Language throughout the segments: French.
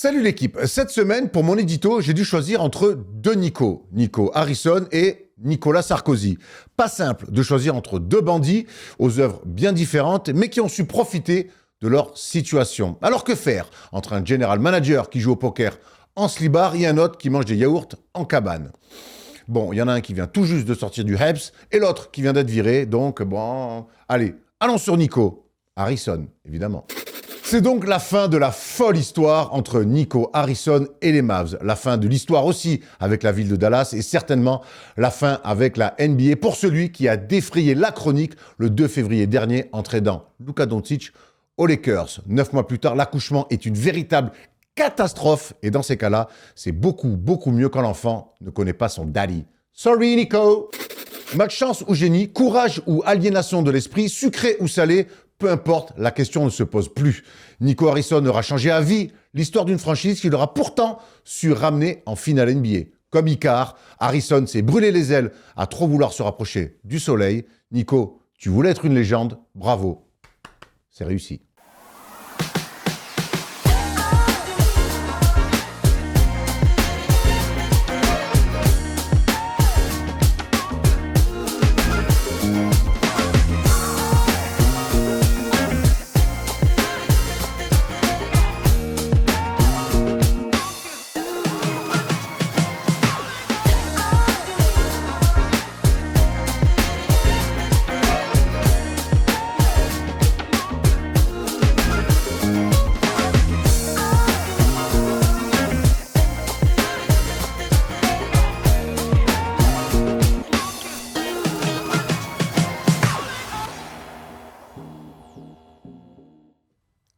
Salut l'équipe. Cette semaine, pour mon édito, j'ai dû choisir entre deux Nico. Nico Harrison et Nicolas Sarkozy. Pas simple de choisir entre deux bandits aux œuvres bien différentes, mais qui ont su profiter de leur situation. Alors que faire entre un general manager qui joue au poker en slibard et un autre qui mange des yaourts en cabane? Bon, il y en a un qui vient tout juste de sortir du HEPS et l'autre qui vient d'être viré, donc bon... Allez, allons sur Nico Harrison, évidemment. C'est donc la fin de la folle histoire entre Nico Harrison et les Mavs. La fin de l'histoire aussi avec la ville de Dallas et certainement la fin avec la NBA pour celui qui a défrayé la chronique le 2 février dernier en tradant Luka Doncic aux Lakers. 9 mois plus tard, l'accouchement est une véritable catastrophe et dans ces cas-là, c'est beaucoup mieux quand l'enfant ne connaît pas son daddy. Sorry Nico. Malchance ou génie, courage ou aliénation de l'esprit, sucré ou salé, peu importe, la question ne se pose plus. Nico Harrison aura changé à vie l'histoire d'une franchise qu'il aura pourtant su ramener en finale NBA. Comme Icar, Harrison s'est brûlé les ailes à trop vouloir se rapprocher du soleil. Nico, tu voulais être une légende, bravo. C'est réussi.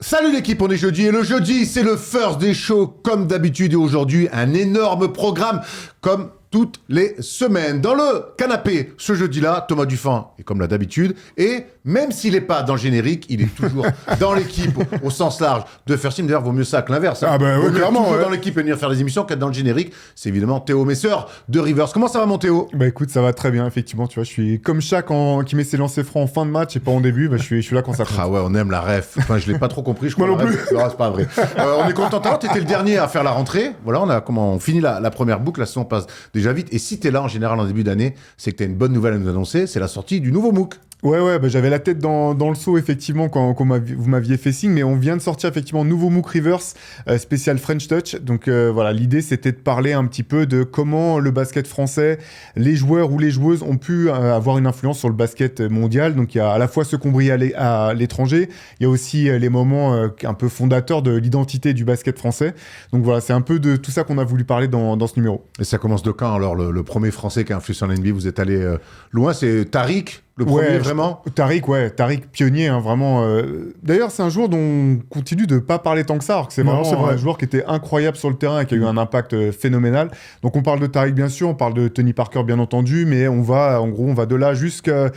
Salut l'équipe, on est jeudi et le jeudi c'est le first day show comme d'habitude et aujourd'hui un énorme programme comme toutes les semaines. Dans le canapé, ce jeudi-là, Thomas Dufan est comme là d'habitude et même s'il n'est pas dans le générique, il est toujours dans l'équipe au sens large de First Team. D'ailleurs, vaut mieux ça que l'inverse. Hein. Ah ben oui, clairement. Toujours dans l'équipe et venir faire les émissions qu'être dans le générique. C'est évidemment Théo Messeur de Rivers. Comment ça va mon Théo? Bah écoute, ça va très bien, effectivement. Tu vois, je suis comme Shaq qui met ses lancers francs en fin de match et pas en début. Bah, je suis là quand ça compte. Ah ouais, on aime la ref. Enfin, je l'ai pas trop compris. Je crois Moi non plus. Non, c'est pas vrai. On est content. Tu étais le dernier à faire la rentrée. Voilà, on finit la première boucle. La saison passe déjà vite. Et si t'es là en général en début d'année, c'est que t'as une bonne nouvelle à nous annoncer. C'est la sortie du nouveau MOOC. Ouais, bah, j'avais la tête dans le seau, effectivement, quand vous m'aviez fait signe, mais on vient de sortir, effectivement, nouveau MOOC Reverse, spécial French Touch. Donc, voilà, l'idée, c'était de parler un petit peu de comment le basket français, les joueurs ou les joueuses ont pu avoir une influence sur le basket mondial. Donc, il y a à la fois ceux qu'on brille à l'étranger, il y a aussi les moments un peu fondateurs de l'identité du basket français. Donc, voilà, c'est un peu de tout ça qu'on a voulu parler dans ce numéro. Et ça commence de quand, alors, le premier français qui a influé sur la NBA? Vous êtes allé loin, c'est Tariq? Le premier, vraiment? Tariq pionnier, hein, vraiment. D'ailleurs, c'est un joueur dont on continue de pas parler tant que ça, alors que c'est vraiment un joueur qui était incroyable sur le terrain et qui a eu un impact phénoménal. Donc, on parle de Tariq, bien sûr, on parle de Tony Parker, bien entendu, mais on va de là jusqu'à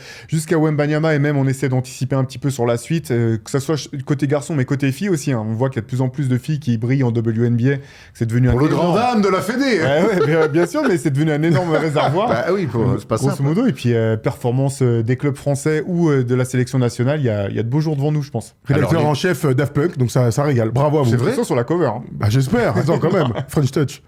Wembanyama et même on essaie d'anticiper un petit peu sur la suite, que ça soit côté garçon, mais côté filles aussi. Hein. On voit qu'il y a de plus en plus de filles qui brillent en WNBA. C'est devenu pour le grand dame de la Fédé. Ouais, bien sûr, mais c'est devenu un énorme réservoir. Bah oui, c'est pas grosso simple. modo. Et puis, performance des clubs français ou de la sélection nationale, il y a de beaux jours devant nous, je pense. Rédacteur en chef Daft Punk, donc ça régale. Bravo à vous. C'est vrai? Ça sur la cover. Hein. Bah j'espère. Attends quand même. French Touch.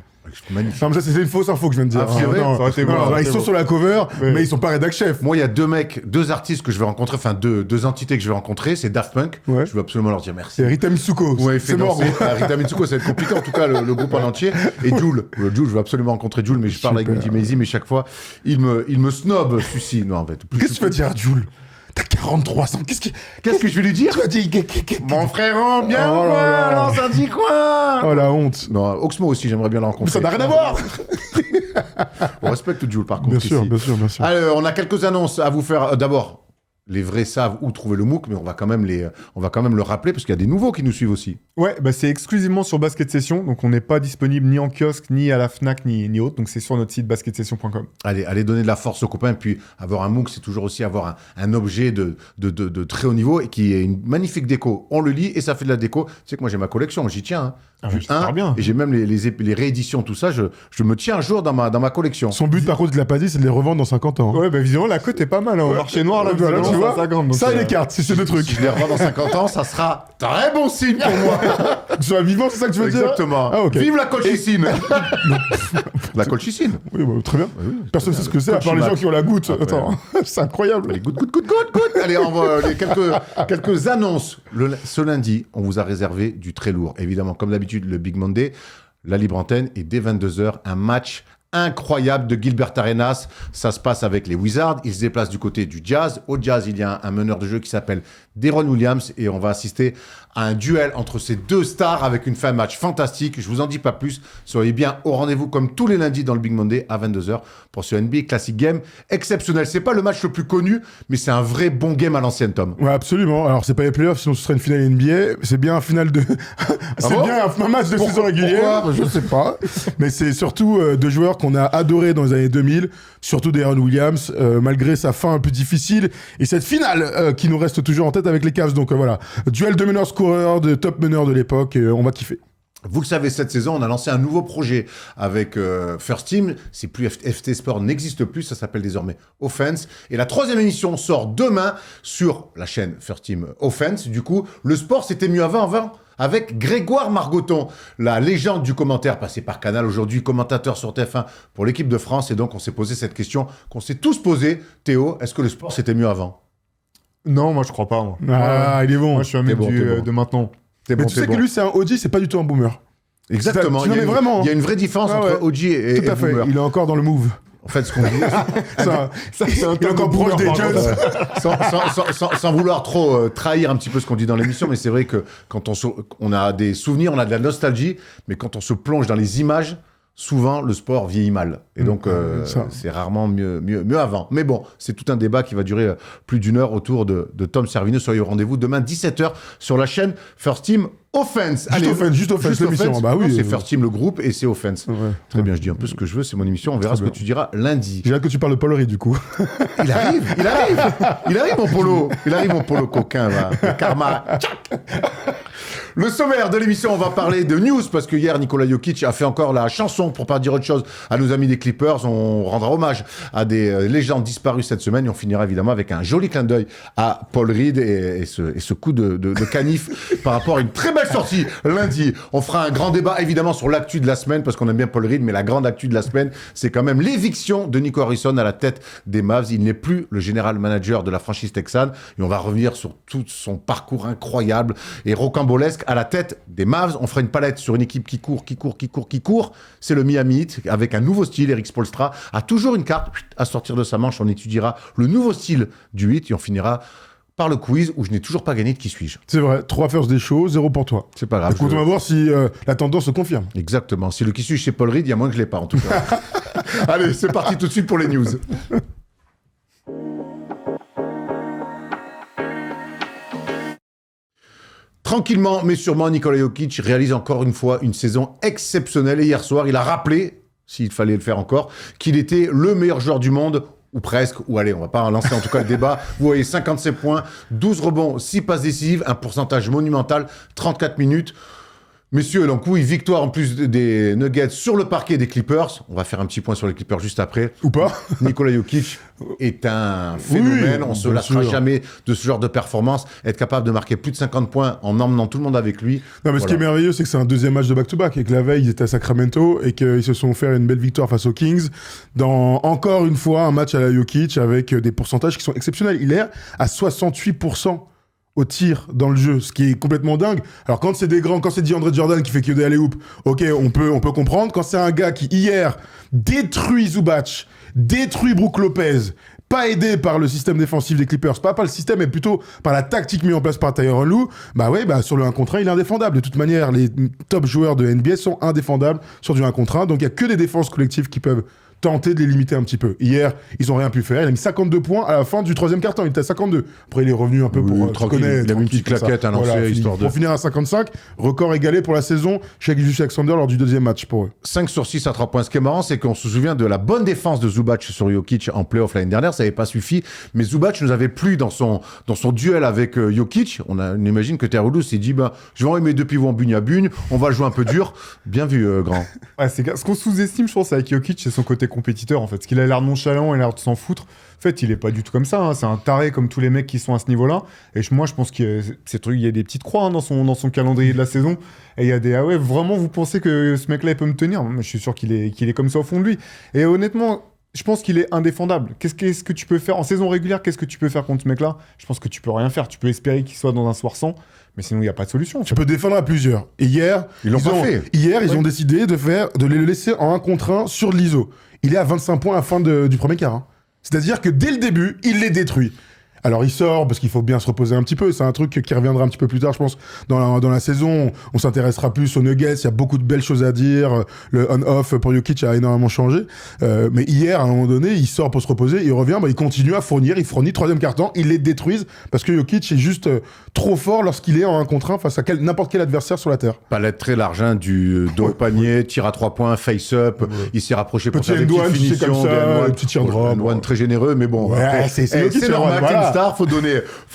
Magnifique. Non, mais ça c'était une fausse info que je viens de dire. Ah, c'est vrai, non, ça aurait été non, bon, non, ils sont sur la cover, Oui. mais ils sont pas rédac chef. Moi, il y a deux artistes que je vais rencontrer, enfin deux entités que je vais rencontrer, c'est Daft Punk. Ouais. Je veux absolument leur dire merci. C'est Rita Mitsuko. Ouais, c'est mort. Rita Mitsuko, ça va être compliqué, en tout cas, le groupe en entier. Et Jul. Jul, je veux absolument rencontrer Jul, mais je parle avec Super. Mehdi Maizi, mais chaque fois, il me snob, celui-ci. Non, en fait. Qu'est-ce que tu vas dire à Jules? T'as 43 ans. Qu'est-ce que je vais lui dire? Tu vas dire. Mon frérot, bien Oh là quoi? là. Non, ça dit quoi? Oh la honte. Non, Oxmo aussi, j'aimerais bien la rencontrer. Mais ça n'a rien à voir. On respecte Jul, par contre. Bien sûr, ici. bien sûr, bien sûr. Alors, on a quelques annonces à vous faire. D'abord, les vrais savent où trouver le MOOC, mais on va quand même le rappeler parce qu'il y a des nouveaux qui nous suivent aussi. Ouais, bah c'est exclusivement sur Basket Session, donc on n'est pas disponible ni en kiosque, ni à la Fnac, ni autre, donc c'est sur notre site basketsession.com. Allez donner de la force aux copains, et puis avoir un MOOC, c'est toujours aussi avoir un objet de très haut niveau et qui est une magnifique déco. On le lit et ça fait de la déco. Tu sais que moi j'ai ma collection, j'y tiens. Hein. Ah ouais, j'espère bien. Et j'ai même les rééditions, tout ça, je me tiens un jour dans ma collection. Son but, par contre, il l'a pas dit, c'est de les revendre dans 50 ans. Ouais, bah évidemment, la cote est pas mal, hein, au marché noir, là, Voilà, tu vois. vois, 50, donc, ça et les cartes, c'est ces deux trucs. Si je les revends dans 50 ans, ça sera très bon signe pour moi. Tu sois vivant, c'est ça que tu veux dire? Exactement. Ah, ok. Vive la colchicine. La colchicine. Oui, bah, très bien. Personne ne sait ce que c'est, à part les Colchimac. gens qui ont la goutte. Après. Attends, c'est incroyable. Allez, goutte. Allez, on va quelques annonces. Ce lundi, on vous a réservé du très lourd. Évidemment, comme d'habitude, le Big Monday, la libre antenne, et dès 22h, un match incroyable de Gilbert Arenas. Ça se passe avec les Wizards. Ils se déplacent du côté du Jazz. Au Jazz, il y a un meneur de jeu qui s'appelle Deron Williams et on va assister à un duel entre ces deux stars avec une fin de match fantastique. Je vous en dis pas plus. Soyez bien au rendez-vous comme tous les lundis dans le Big Monday à 22h pour ce NBA Classic Game exceptionnel. C'est pas le match le plus connu, mais c'est un vrai bon game à l'ancienne, Tom. Ouais, absolument. Alors, c'est pas les playoffs, sinon ce serait une finale NBA. C'est bien un final de. C'est bon bien un match de saison régulière. Je sais pas. Mais c'est surtout deux joueurs qu'on a adorés dans les années 2000. Surtout Deron Williams, malgré sa fin un peu difficile. Et cette finale qui nous reste toujours en tête avec les Cavs. Donc voilà. Duel de meneurs-scoreurs, de top meneurs de l'époque. On va kiffer. Vous le savez, cette saison, on a lancé un nouveau projet avec First Team. C'est plus FT Sport n'existe plus, ça s'appelle désormais Offense. Et la 3e émission sort demain sur la chaîne First Team Offense. Du coup, le sport, c'était mieux avant. Avec Grégoire Margoton, la légende du commentaire passé par Canal, aujourd'hui commentateur sur TF1 pour l'équipe de France. Et donc, on s'est posé cette question qu'on s'est tous posée. Théo, est-ce que le sport, c'était mieux avant? Non, moi je crois pas. Moi, Ah, il est bon. moi je suis un mec de maintenant. T'es Mais bon, tu sais t'es que bon. lui, c'est un OG, c'est pas du tout un boomer. Exactement. Non, mais vraiment. Il y a une vraie différence Ah entre ouais. OG et Tout à fait. boomer. Il est encore dans le move. En fait, ce qu'on dit, Ça, c'est un il est encore proche des Jets. sans vouloir trop trahir un petit peu ce qu'on dit dans l'émission, mais c'est vrai que quand on a des souvenirs, on a de la nostalgie, mais quand on se plonge dans les images, souvent le sport vieillit mal. Et donc, ça. c'est rarement mieux avant. Mais bon, c'est tout un débat qui va durer plus d'1 heure autour de Tom Servineux. Soyez au rendez-vous demain 17h sur la chaîne First Team Offense. Juste Offense, l'émission. Bah oui. Non, c'est First Team le groupe et c'est Offense. Ouais. Très bien, je dis un peu ce que je veux, c'est mon émission. On verra ce que tu diras lundi. J'ai hâte que tu parles de Paul Reed, du coup. Il arrive mon polo coquin, là. Le karma. Tchac. Le sommaire de l'émission, on va parler de news, parce que hier, Nikola Jokic a fait encore la chanson, pour pas dire autre chose, à nos amis des Clippers. On rendra hommage à des légendes disparues cette semaine, et on finira évidemment avec un joli clin d'œil à Paul Reed et ce coup de canif par rapport à une très belle sortie lundi. On fera un grand débat, évidemment, sur l'actu de la semaine, parce qu'on aime bien Paul Reed, mais la grande actu de la semaine, c'est quand même l'éviction de Nico Harrison à la tête des Mavs. Il n'est plus le général manager de la franchise texane, et on va revenir sur tout son parcours incroyable et rocambolesque à la tête des Mavs. On fera une palette sur une équipe qui court. C'est le Miami Heat, avec un nouveau style. Eric Spoelstra a toujours une carte à sortir de sa manche. On étudiera le nouveau style du Heat et on finira par le quiz où je n'ai toujours pas gagné de Qui suis-je. C'est vrai. 3 first des shows, 0 pour toi. C'est pas grave. Écoute, on va voir si la tendance se confirme. Exactement. Si le Qui suis-je chez Paul Reed, il y a moins que je l'ai pas en tout cas. Allez, c'est parti tout de suite pour les news. Tranquillement, mais sûrement, Nikola Jokic réalise encore une fois une saison exceptionnelle. Et hier soir, il a rappelé, s'il fallait le faire encore, qu'il était le meilleur joueur du monde, ou presque, ou allez, on va pas lancer en tout cas le débat. Vous voyez, 57 points, 12 rebonds, 6 passes décisives, un pourcentage monumental, 34 minutes. Messieurs, donc oui, victoire en plus des Nuggets sur le parquet des Clippers. On va faire un petit point sur les Clippers juste après. Ou pas. Nikola Jokic est un phénomène. Oui, on se bien lassera sûr. jamais de ce genre de performance. Être capable de marquer plus de 50 points en emmenant tout le monde avec lui. Non, mais ce qui est merveilleux, c'est que c'est un deuxième match de back-to-back et que la veille, ils étaient à Sacramento et qu'ils se sont fait une belle victoire face aux Kings dans, encore une fois, un match à la Jokic avec des pourcentages qui sont exceptionnels. Il est à 68% au tir dans le jeu, ce qui est complètement dingue. Alors quand c'est des grands, quand c'est DeAndre Jordan qui fait que des alley-oop, ok, on peut comprendre. Quand c'est un gars qui, hier, détruit Zubac, détruit Brook Lopez, pas aidé par le système défensif des Clippers, pas par le système, mais plutôt par la tactique mise en place par Tyronn Lue, bah ouais, bah sur le 1 contre 1, il est indéfendable. De toute manière, les top joueurs de NBA sont indéfendables sur du 1 contre 1, donc il y a que des défenses collectives qui peuvent tenter de les limiter un petit peu. Hier, ils ont rien pu faire. Il a mis 52 points à la fin du troisième quart-temps. Il était à 52. Après, il est revenu un peu pour... tranquille. Il a mis une petite claquette à lancer, histoire de... Pour finir à 55, record égalé pour la saison chez Gilgeous Alexander lors du deuxième match pour eux. 5 sur 6 à 3 points. Ce qui est marrant, c'est qu'on se souvient de la bonne défense de Zubac sur Jokic en playoff l'année dernière. Ça n'avait pas suffi. Mais Zubac nous avait plu dans son duel avec Jokic. On imagine que Terrell s'est dit, je vais envoyer mes deux pivots en bugne à bugne. On va jouer un peu dur. Bien vu, grand. Ouais, ce qu'on sous-estime, je pense, avec Jokic, c'est son côté compétiteurs, en fait. Parce qu'il a l'air nonchalant, il a l'air de s'en foutre. En fait, il est pas du tout comme ça. Hein. C'est un taré comme tous les mecs qui sont à ce niveau-là. Et moi, je pense qu'il y a des petites croix hein, dans son calendrier de la saison. Et il y a des... Ah ouais, vraiment, vous pensez que ce mec-là, il peut me tenir? Mais je suis sûr qu'il est comme ça au fond de lui. Et honnêtement... Je pense qu'il est indéfendable. Qu'est-ce que tu peux faire en saison régulière? Qu'est-ce que tu peux faire contre ce mec-là? Je pense que tu peux rien faire. Tu peux espérer qu'il soit dans un soir sans, mais sinon il n'y a pas de solution. Tu peux défendre à plusieurs. Et hier, Ils l'ont pas fait. Hier, ils ont décidé de le laisser en 1 contre 1 sur l'ISO. Il est à 25 points à la fin du premier quart. Hein. C'est-à-dire que dès le début, il les détruit. Alors il sort parce qu'il faut bien se reposer un petit peu. C'est un truc qui reviendra un petit peu plus tard, je pense, dans la saison. On s'intéressera plus aux Nuggets. Il y a beaucoup de belles choses à dire. Le on-off pour Jokic a énormément changé. Mais hier, à un moment donné, il sort pour se reposer. Il revient, il continue à fournir. Il fournit 3e quart-temps. Il les détruise parce que Jokic est juste trop fort lorsqu'il est en 1 contre 1 face à n'importe quel adversaire sur la terre. Palette très large, hein, du dos au panier, tir à 3 points, face-up. Il s'est rapproché pour Petit faire des petites end-one, finitions. comme ça, petit tir drop. One très généreux, mais bon. Ouais, après, c'est c'est Jokic, normal, voilà. Ken Star, faut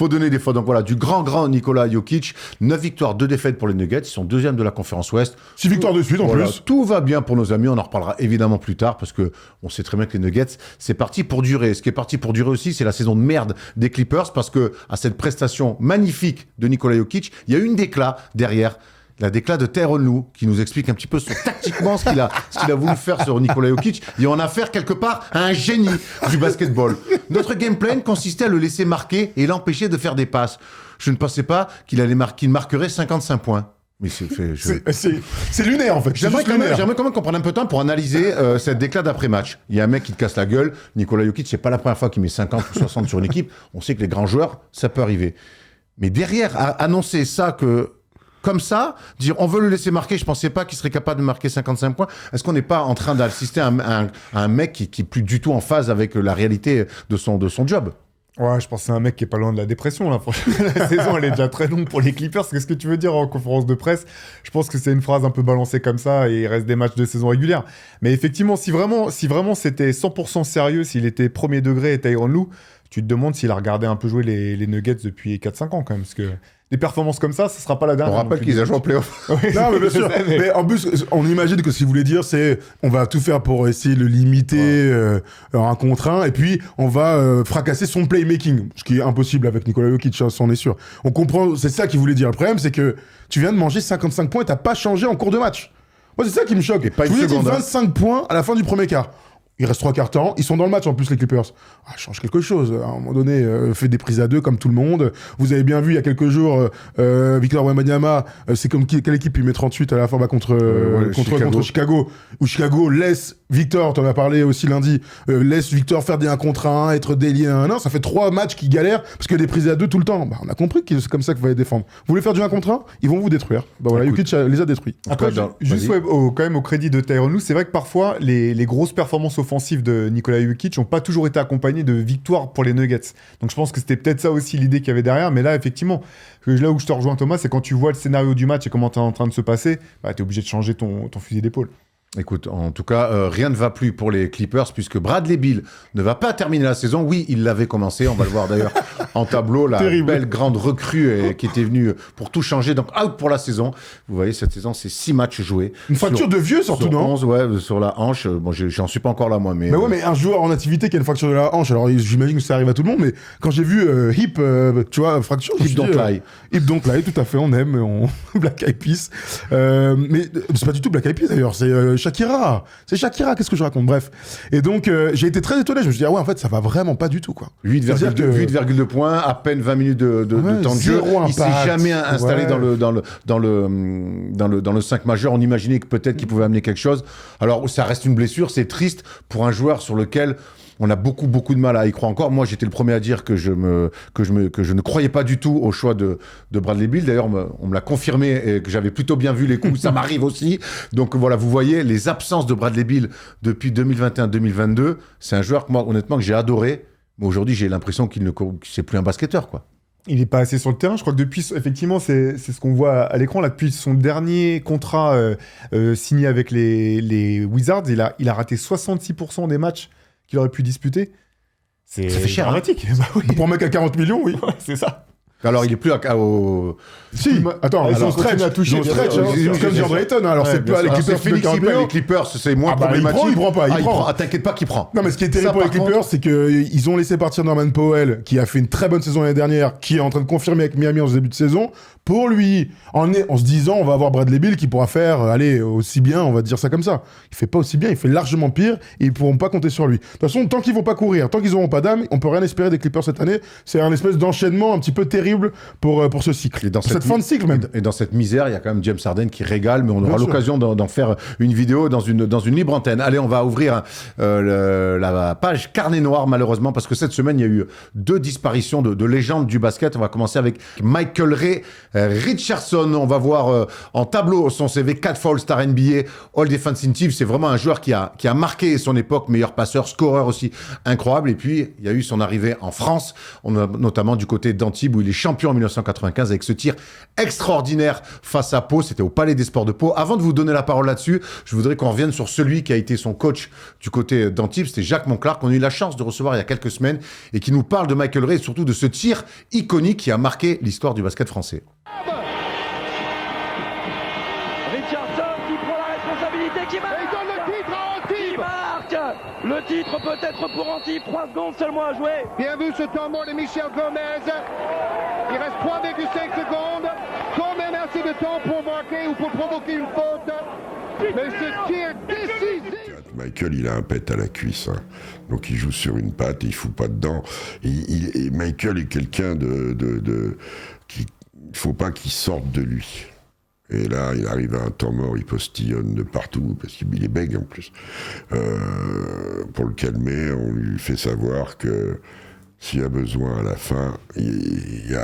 donner des fois. Donc voilà, du grand Nikola Jokic, 9 victoires, 2 défaites pour les Nuggets, ils sont 2e de la conférence Ouest. 6 victoires de suite en Voilà, plus. tout va bien pour nos amis, on en reparlera évidemment plus tard parce que on sait très bien que les Nuggets, c'est parti pour durer. Ce qui est parti pour durer aussi, c'est la saison de merde des Clippers parce que à cette prestation magnifique de Nikola Jokic, il y a eu une déclat derrière. La déclat de Tyronn Lue, qui nous explique un petit peu tactiquement ce qu'il a voulu faire sur Nikola Jokic. Et on a affaire quelque part à un génie du basketball. Notre game plan consistait à le laisser marquer et l'empêcher de faire des passes. Je ne pensais pas qu'il marquerait 55 points. Mais c'est lunaire en fait. J'aimerais quand même qu'on prenne un peu de temps pour analyser cette déclat d'après-match. Il y a un mec qui te casse la gueule. Nikola Jokic, c'est pas la première fois qu'il met 50 ou 60 sur une équipe. On sait que les grands joueurs, ça peut arriver. Mais derrière, annoncer ça comme ça, dire on veut le laisser marquer, je pensais pas qu'il serait capable de marquer 55 points. Est-ce qu'on n'est pas en train d'assister à un mec qui est plus du tout en phase avec la réalité de son job? Ouais, je pense que c'est un mec qui est pas loin de la dépression là. La saison, elle est déjà très longue pour les Clippers. Qu'est-ce que tu veux dire en conférence de presse? Je pense que c'est une phrase un peu balancée comme ça et il reste des matchs de saison régulière. Mais effectivement, si vraiment c'était 100% sérieux, s'il était premier degré et Tyronn Lue, tu te demandes s'il a regardé un peu jouer les Nuggets depuis 4-5 ans quand même, parce que des performances comme ça sera pas la dernière. On rappelle qu'ils ont joué en playoff. Oui, Non, mais bien sûr. Mais en plus, on imagine que ce qu'il voulait dire, c'est on va tout faire pour essayer de le limiter en 1 contre 1, et puis on va fracasser son playmaking, ce qui est impossible avec Nikola Jokic, ça on est sûr. On comprend, c'est ça qu'il voulait dire. Le problème, c'est que tu viens de manger 55 points et t'as pas changé en cours de match. Moi, c'est ça qui me choque. Et pas Je une vous ai dit seconde, 25 points à la fin du premier quart. Il reste 3 quarts temps. Ils sont dans le match en plus, les Clippers. Change quelque chose. À un moment donné, fait des prises à 2 comme tout le monde. Vous avez bien vu il y a quelques jours, Victor Wembanyama, c'est comme quelle équipe il met 38 à la fin contre Chicago. Où Chicago laisse Victor, t'en as parlé aussi lundi, laisse Victor faire des 1 contre 1, être délié 1-1. Ça fait 3 matchs qui galèrent parce qu'il y a des prises à 2 tout le temps. On a compris que c'est comme ça qu'il fallait défendre. Vous voulez faire du 1 contre 1, ils vont vous détruire. Jokic les a détruits. Après, juste quand même au crédit de Tyronn Lue, c'est vrai que parfois les grosses performances offensives de Nikola Jokic n'ont pas toujours été accompagnées de victoires pour les Nuggets. Donc je pense que c'était peut-être ça aussi l'idée qu'il y avait derrière. Mais là, effectivement, là où je te rejoins Thomas, c'est quand tu vois le scénario du match et comment t'es en train de se passer, tu es obligé de changer ton fusil d'épaule. Écoute, en tout cas, rien ne va plus pour les Clippers puisque Bradley Beal ne va pas terminer la saison. Oui, il l'avait commencé, on va le voir d'ailleurs en tableau, la belle grande recrue qui était venue pour tout changer. Donc out pour la saison. Vous voyez, cette saison, c'est 6 matchs joués. Une fracture de vieux surtout, non 11, ouais, sur la hanche. Bon, j'en suis pas encore là, moi. Mais ouais, mais un joueur en activité qui a une fracture de la hanche, alors j'imagine que ça arrive à tout le monde, mais quand j'ai vu hip, tu vois, fracture... Hip don't lie. Hip don't lie, tout à fait, on aime, Black Eyed Peas. Mais c'est pas du tout Black Eyed Peas d'ailleurs, c'est Shakira. C'est Shakira, qu'est-ce que je raconte? Bref. Et donc, j'ai été très étonné. Je me suis dit, ah ouais, en fait, ça va vraiment pas du tout, quoi. 8,2 points, à peine 20 minutes de temps de jeu. Il s'est jamais installé dans le 5 majeur. On imaginait que peut-être qu'il pouvait amener quelque chose. Alors, ça reste une blessure. C'est triste pour un joueur sur lequel on a beaucoup de mal à y croire encore. Moi, j'étais le premier à dire que je ne croyais pas du tout au choix de Bradley Beal. D'ailleurs, on me l'a confirmé et que j'avais plutôt bien vu les coups. Ça m'arrive aussi. Donc voilà, vous voyez, les absences de Bradley Beal depuis 2021-2022, c'est un joueur que moi, honnêtement, que j'ai adoré. Mais aujourd'hui, j'ai l'impression que c'est plus un basketteur, quoi. Il n'est pas assez sur le terrain. Je crois que depuis, effectivement, c'est ce qu'on voit à l'écran. Là, depuis son dernier contrat signé avec les Wizards, il a raté 66% des matchs qu'il aurait pu disputer. Ça fait cher, dramatique. Bah oui. Pour un mec à 40 millions, oui. Ouais, c'est ça. Alors, il est plus au... Si, attends, ils sont stretch, à toucher, ils ont stretch, comme Jean Drayton, alors c'est pas les Clippers c'est Phoenix, les Clippers, c'est moins problématique. Il prend. Ah, t'inquiète pas qu'il prend. Non, mais ce qui est terrible pour les Clippers, c'est qu'ils ont laissé partir Norman Powell, qui a fait une très bonne saison l'année dernière, qui est en train de confirmer avec Miami en ce début de saison, pour lui, en se disant, on va avoir Bradley Beal qui pourra faire, aussi bien, on va dire ça comme ça. Il fait pas aussi bien, il fait largement pire, et ils pourront pas compter sur lui. De toute façon, tant qu'ils vont pas courir, tant qu'ils auront pas d'âme, on peut rien espérer des Clippers cette année. C'est un espèce d'enchaînement un petit peu terrible pour ce cycle. Et dans cette fin de cycle même. Et dans cette misère, il y a quand même James Harden qui régale, mais on aura l'occasion d'en faire une vidéo dans une libre antenne. Allez, on va ouvrir la page carnet noir, malheureusement, parce que cette semaine, il y a eu 2 disparitions de légendes du basket. On va commencer avec Michael Ray Richardson. On va voir en tableau son CV, 4 fois All-Star NBA, All Defensive Team. C'est vraiment un joueur qui a marqué son époque, meilleur passeur, scoreur aussi incroyable. Et puis, il y a eu son arrivée en France, notamment du côté d'Antibes, où il est champion en 1995 avec ce tir extraordinaire face à Pau. C'était au Palais des Sports de Pau. Avant de vous donner la parole là-dessus, je voudrais qu'on revienne sur celui qui a été son coach du côté d'Antibes. C'était Jacques Monclar, qu'on a eu la chance de recevoir il y a quelques semaines et qui nous parle de Michael Ray et surtout de ce tir iconique qui a marqué l'histoire du basket français. Richardson qui prend la responsabilité, qui marque. Et il donne le titre à Antibes. Qui marque le titre peut-être pour Antibes. 3 secondes seulement à jouer. Bien vu ce temps mort de Michel Gomez. Il reste 3,5 secondes. Quand même assez de temps pour marquer ou pour provoquer une faute. Mais ce tir décisif. Michael, il a un pet à la cuisse, hein. Donc il joue sur une patte et il fout pas dedans. Et Michael est quelqu'un qui, il faut pas qu'il sorte de lui. Et là, il arrive à un temps mort, il postillonne de partout, parce qu'il est bègue en plus. Pour le calmer, on lui fait savoir que s'il a besoin à la fin, il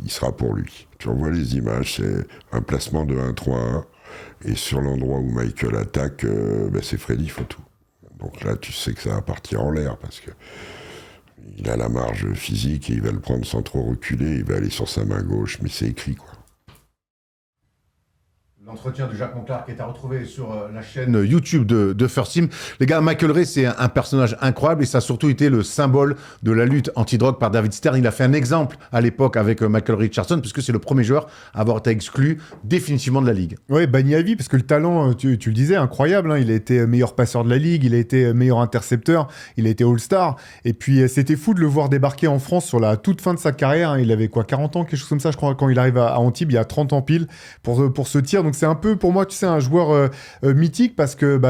sera pour lui. Tu envoies les images, c'est un placement de 1-3-1, et sur l'endroit où Michael attaque, c'est Freddy Fotou. Donc là, tu sais que ça va partir en l'air, parce que il a la marge physique, et il va le prendre sans trop reculer, il va aller sur sa main gauche, mais c'est écrit, quoi. L'entretien de Jacques Monclar qui est à retrouver sur la chaîne YouTube de First Team. Les gars, Michael Ray, c'est un personnage incroyable et ça a surtout été le symbole de la lutte anti-drogue par David Stern. Il a fait un exemple à l'époque avec Michael Richardson puisque c'est le premier joueur à avoir été exclu définitivement de la Ligue. Oui, banni à vie parce que le talent, tu le disais, incroyable. Hein, il a été meilleur passeur de la Ligue, il a été meilleur intercepteur, il a été All-Star. Et puis, c'était fou de le voir débarquer en France sur la toute fin de sa carrière. Hein. Il avait 40 ans, quelque chose comme ça, je crois, quand il arrive à Antibes, il y a 30 ans pile pour ce tir. Donc, c'est un peu, pour moi, tu sais, un joueur mythique parce que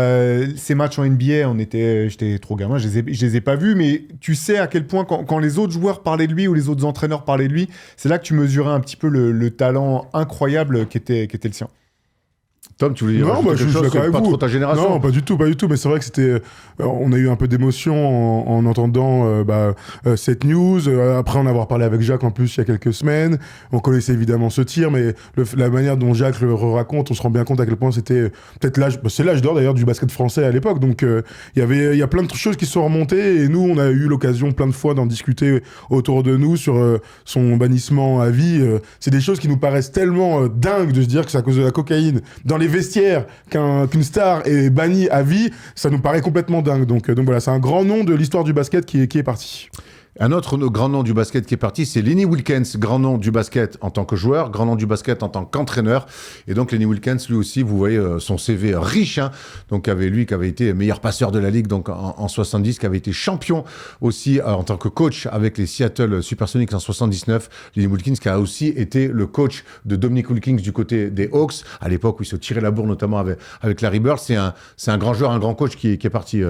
ces matchs en NBA, j'étais trop gamin, je les ai pas vus, mais tu sais à quel point quand les autres joueurs parlaient de lui ou les autres entraîneurs parlaient de lui, c'est là que tu mesurais un petit peu le talent incroyable qui était le sien. Tom, tu voulais dire non, je suis d'accord avec pas vous. trop ta génération. Non, pas du tout. Mais c'est vrai que c'était. On a eu un peu d'émotion en entendant cette news. Après en avoir parlé avec Jacques en plus il y a quelques semaines. On connaissait évidemment ce tir, mais la manière dont Jacques le raconte, on se rend bien compte à quel point c'était peut-être l'âge. C'est l'âge d'or d'ailleurs du basket français à l'époque. Donc il y a plein de choses qui se sont remontées et nous on a eu l'occasion plein de fois d'en discuter autour de nous sur son bannissement à vie. C'est des choses qui nous paraissent tellement dingues de se dire que c'est à cause de la cocaïne dans les vestiaires qu'une star est bannie à vie, ça nous paraît complètement dingue. Donc voilà, c'est un grand nom de l'histoire du basket qui est parti. Un autre grand nom du basket qui est parti, c'est Lenny Wilkens, grand nom du basket en tant que joueur, grand nom du basket en tant qu'entraîneur. Et donc Lenny Wilkens, lui aussi, vous voyez son CV riche, hein, donc qui avait été meilleur passeur de la ligue donc en 70, qui avait été champion aussi en tant que coach avec les Seattle Supersonics en 79. Lenny Wilkens qui a aussi été le coach de Dominic Wilkins du côté des Hawks, à l'époque où il se tirait la bourre notamment avec Larry Bird. C'est un grand joueur, un grand coach qui est parti.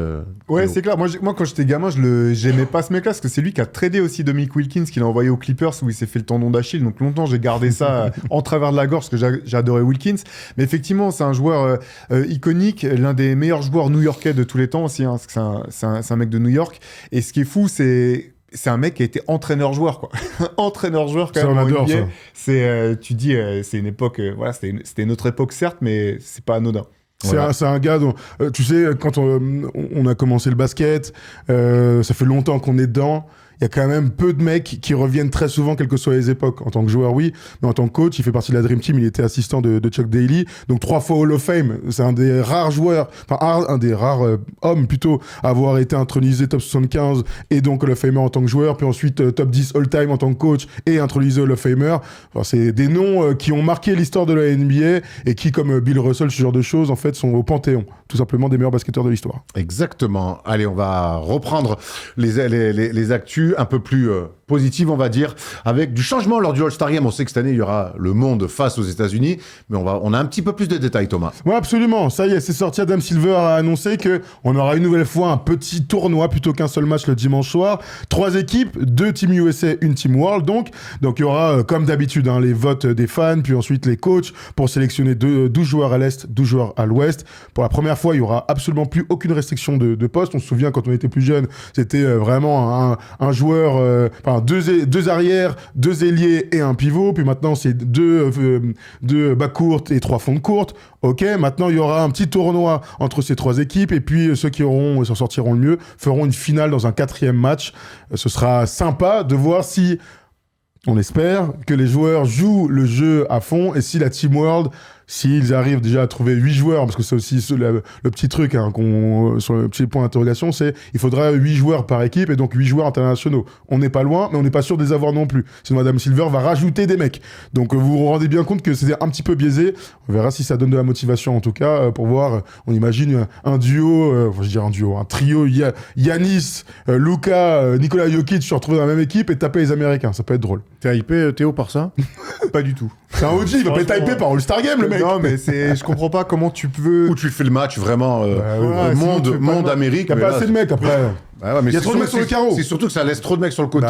Ouais, c'est clair. Moi, quand j'étais gamin, j'aimais pas ce mec-là parce que c'est lui qui a tradé aussi Dominic Wilkins, qu'il a envoyé aux Clippers où il s'est fait le tendon d'Achille. Donc longtemps, j'ai gardé ça en travers de la gorge parce que j'adorais Wilkins. Mais effectivement, c'est un joueur iconique, l'un des meilleurs joueurs new-yorkais de tous les temps aussi. Hein, parce que c'est un mec de New York. Et ce qui est fou, c'est un mec qui a été entraîneur-joueur, quoi. Entraîneur-joueur, quand même. Ça, on adore, ça. Tu dis, c'est une époque, voilà, c'était une autre époque, certes, mais c'est pas anodin. C'est un gars dont, tu sais, quand on a commencé le basket, ça fait longtemps qu'on est dedans. il y a quand même peu de mecs qui reviennent très souvent, quelles que soient les époques. En tant que joueur, oui, mais en tant que coach, il fait partie de la Dream Team, il était assistant de Chuck Daly, donc 3 fois Hall of Fame. C'est un des rares joueurs, enfin un des rares hommes plutôt, à avoir été intronisé top 75 et donc Hall of Famer en tant que joueur, puis ensuite top 10 all-time en tant que coach et intronisé Hall of Famer. Enfin, c'est des noms qui ont marqué l'histoire de la NBA et qui, comme Bill Russell, ce genre de choses, en fait, sont au panthéon, tout simplement, des meilleurs basketteurs de l'histoire. Exactement. Allez, on va reprendre les actus un peu plus positives, on va dire, avec du changement lors du All-Star Game. On sait que cette année, il y aura le monde face aux États-Unis, mais on a un petit peu plus de détails, Thomas. Ouais, absolument. Ça y est, c'est sorti. Adam Silver a annoncé qu'on aura une nouvelle fois un petit tournoi plutôt qu'un seul match le dimanche soir. 3 équipes, 2 Team USA, une Team World. Donc il y aura, comme d'habitude, les votes des fans, puis ensuite les coachs pour sélectionner 12 joueurs à l'Est, 12 joueurs à l'Ouest. Pour la première fois, il y aura absolument plus aucune restriction de poste. On se souvient, quand on était plus jeune, c'était vraiment un joueur, deux arrières, 2 ailiers et un pivot. Puis maintenant, c'est 2 bas courtes et 3 fonds de courte. Ok, maintenant, il y aura un petit tournoi entre ces 3 équipes. Et puis, ceux qui s'en sortiront le mieux feront une finale dans un 4e match. Ce sera sympa de voir si, on espère, que les joueurs jouent le jeu à fond. Et si la Team World, s'ils arrivent déjà à trouver 8 joueurs, parce que c'est aussi le petit truc sur le petit point d'interrogation, c'est il faudra 8 joueurs par équipe et donc 8 joueurs internationaux. On n'est pas loin, mais on n'est pas sûr de les avoir non plus. Sinon, Adam Silver va rajouter des mecs. Donc vous vous rendez bien compte que c'était un petit peu biaisé. On verra si ça donne de la motivation, en tout cas, pour voir, on imagine un trio, Giannis, Luka, Nikola Jokic se retrouver dans la même équipe et taper les Américains. Ça peut être drôle. T'es hypé, Théo, par ça? Pas du tout. C'est un OG, il va pas être hypé par All-Star Game, le mec. Non, mais je comprends pas comment tu peux... Où tu fais le match vraiment monde Amérique. Il n'y a pas assez de mecs après. Ouais, mais il y a trop de mecs sur le carreau. C'est surtout que ça laisse trop de mecs sur le côté.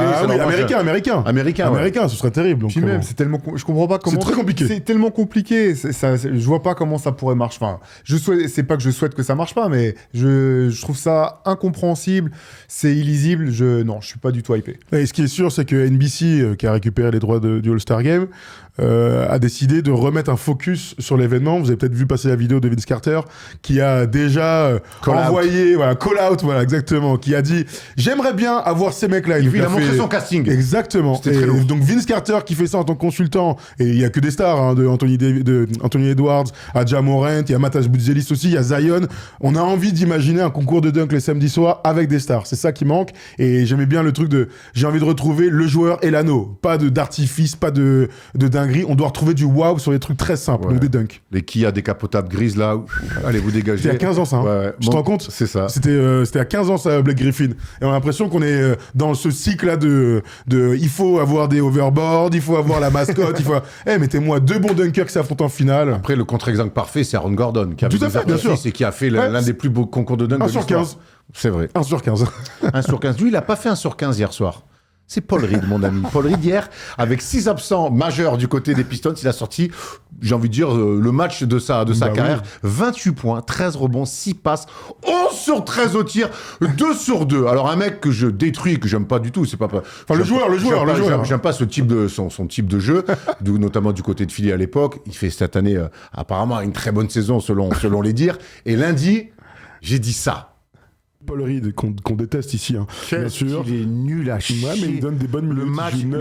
Américain, ce serait terrible. Donc, puis même, c'est tellement... Je comprends pas comment... C'est très compliqué. C'est tellement compliqué. Je vois pas comment ça pourrait marcher. Enfin, c'est pas que je souhaite que ça marche pas, mais je trouve ça incompréhensible. C'est illisible. Non, je suis pas du tout hypé. Et ce qui est sûr, c'est que NBC, qui a récupéré les droits du All-Star Game, a décidé de remettre un focus sur l'événement. Vous avez peut-être vu passer la vidéo de Vince Carter, qui a déjà envoyé... Call out, exactement. Qui a dit « J'aimerais bien avoir ces mecs-là. » Il a montré son casting. Exactement. Et donc Vince Carter qui fait ça en tant que consultant, et il y a que des stars, de Anthony Edwards à Ja Morant, il y a Matas Buzelis aussi, il y a Zion. On a envie d'imaginer un concours de dunk les samedis soirs avec des stars. C'est ça qui manque. Et j'aimais bien le truc j'ai envie de retrouver le joueur et l'anneau. Pas d'artifice, pas de dinguerie. On doit retrouver du wow sur des trucs très simples, donc des dunks. Les Kia décapotables grises là, allez vous dégager. C'était il y a 15 ans ça. Tu te rends compte? C'est ça. C'était à 15 ans ça, Blake Griffin. Et on a l'impression qu'on est dans ce cycle-là de il faut avoir des overboards, il faut avoir la mascotte, mettez-moi 2 bons dunkers qui s'affrontent en finale. Après, le contre-exemple parfait, c'est Aaron Gordon, qui a bien sûr. Et qui a fait l'un des plus beaux concours de dunk 1 de sur l'histoire. 15. C'est vrai. 1 sur 15. 1 sur 15. Lui, il a pas fait 1 sur 15 hier soir. C'est Paul Reed, mon ami. Paul Reed, hier, avec 6 absents majeurs du côté des Pistons, il a sorti, j'ai envie de dire, le match de sa carrière. Oui. 28 points, 13 rebonds, 6 passes, 11 sur 13 au tir, 2 sur 2. Alors, un mec que je détruis, que j'aime pas du tout, c'est pas... Enfin, le joueur. J'aime pas son type de jeu, notamment du côté de Philly à l'époque. Il fait cette année, apparemment, une très bonne saison, selon les dires. Et lundi, j'ai dit ça. Paul Reed, qu'on déteste ici, bien sûr. Il est nul à chier. Ouais, mais il donne des bonnes minutes. Le match, il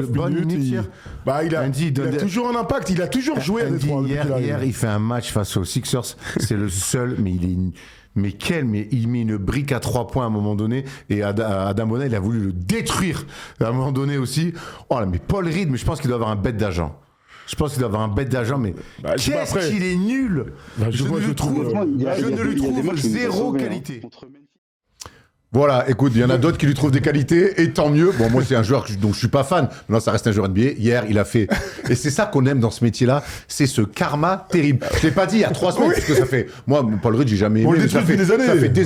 a toujours un impact. Il a toujours joué à Détroit. Hier, il fait un match face aux Sixers. C'est le seul, mais il est... Mais il met une brique à 3 points à un moment donné, et Adam Bonnet, il a voulu le détruire à un moment donné aussi. Oh là, mais Paul Reed, mais je pense qu'il doit avoir un bête d'agent. Mais qu'est-ce qu'il est nul. Je ne le trouve zéro qualité. Voilà, écoute, il y en a d'autres qui lui trouvent des qualités, et tant mieux. Bon, moi, c'est un joueur dont je suis pas fan. Maintenant, ça reste un joueur NBA. Hier, il a fait... Et c'est ça qu'on aime dans ce métier-là, c'est ce karma terrible. Je l'ai pas dit il y a 3 semaines, parce que ça fait... Moi, Paul Reed, j'ai jamais aimé. Ça fait des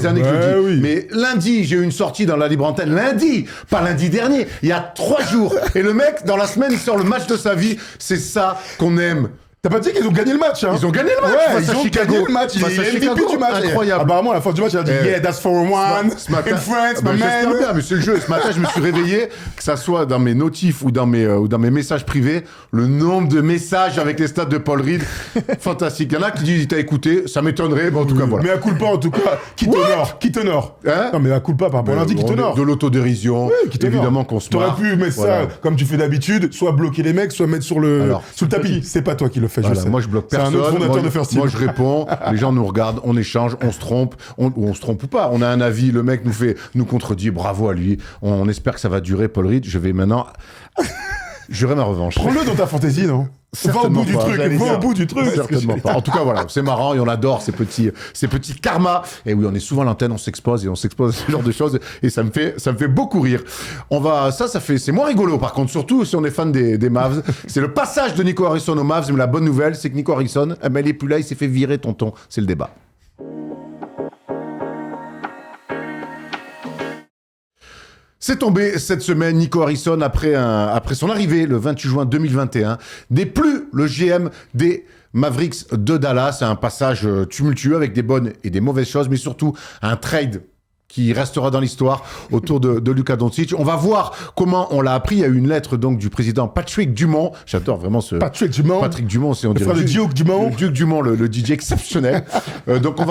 années que je le dis. Oui. Mais lundi, j'ai eu une sortie dans la libre antenne. Lundi, pas lundi dernier, il y a 3 jours. Et le mec, dans la semaine, il sort le match de sa vie. C'est ça qu'on aime. T'as pas dit qu'ils ont gagné le match, hein? Ils ont gagné le match Ouais, face ils à ont Chicago. gagné le match. Il Face à est MVP Chicago, du match. incroyable. Apparemment, à la fin du match, il a dit yeah, that's for one. Ce matin, in France, my j'espère man. bien, mais c'est le jeu. Ce matin, je me suis réveillé, que ça soit dans mes notifs ou dans mes messages privés, le nombre de messages avec les stats de Paul Reed, fantastique. Il y en a qui disent, t'as écouté, ça m'étonnerait, mais en tout cas, voilà. Mais à culpa, en tout cas, qui t'honore. Hein? Non, mais à culpa par rapport à lundi, qui t'honore. De l'autodérision, Qui t'honore. évidemment qu'on se marre. T'aurais pu mettre Voilà. ça comme tu fais d'habitude, soit bloquer les mecs, soit mettre sous le tapis. C'est pas toi qui le fais, Voilà, je sais. moi je bloque C'est personne. un autre fondateur de First Team. Moi je réponds, les gens nous regardent, on échange, on se trompe, on se trompe ou pas. On a un avis, le mec nous contredit, bravo à lui. On espère que ça va durer, Paul Reed. Je vais maintenant jurer ma revanche. Prends-le dans ta fantaisie, non? Va au bout du truc, va au bout du truc. Certainement pas. En tout cas, voilà, c'est marrant et on adore ces petits karmas. Et oui, on est souvent à l'antenne, on s'expose à ce genre de choses et ça me fait beaucoup rire. C'est moins rigolo par contre, surtout si on est fan des Mavs. C'est le passage de Nico Harrison aux Mavs, mais la bonne nouvelle, c'est que Nico Harrison, il est plus là, il s'est fait virer, tonton. C'est le débat. C'est tombé cette semaine, Nico Harrison, après son arrivée le 28 juin 2021, n'est plus le GM des Mavericks de Dallas. Un passage tumultueux avec des bonnes et des mauvaises choses, mais surtout un trade qui restera dans l'histoire autour de Luka Doncic. On va voir comment on l'a appris. Il y a eu une lettre donc du président Patrick Dumont. J'adore vraiment ce... Patrick Dumont, c'est on dirait frère de Duke Dumont. le Duke Dumont, le DJ exceptionnel. Donc on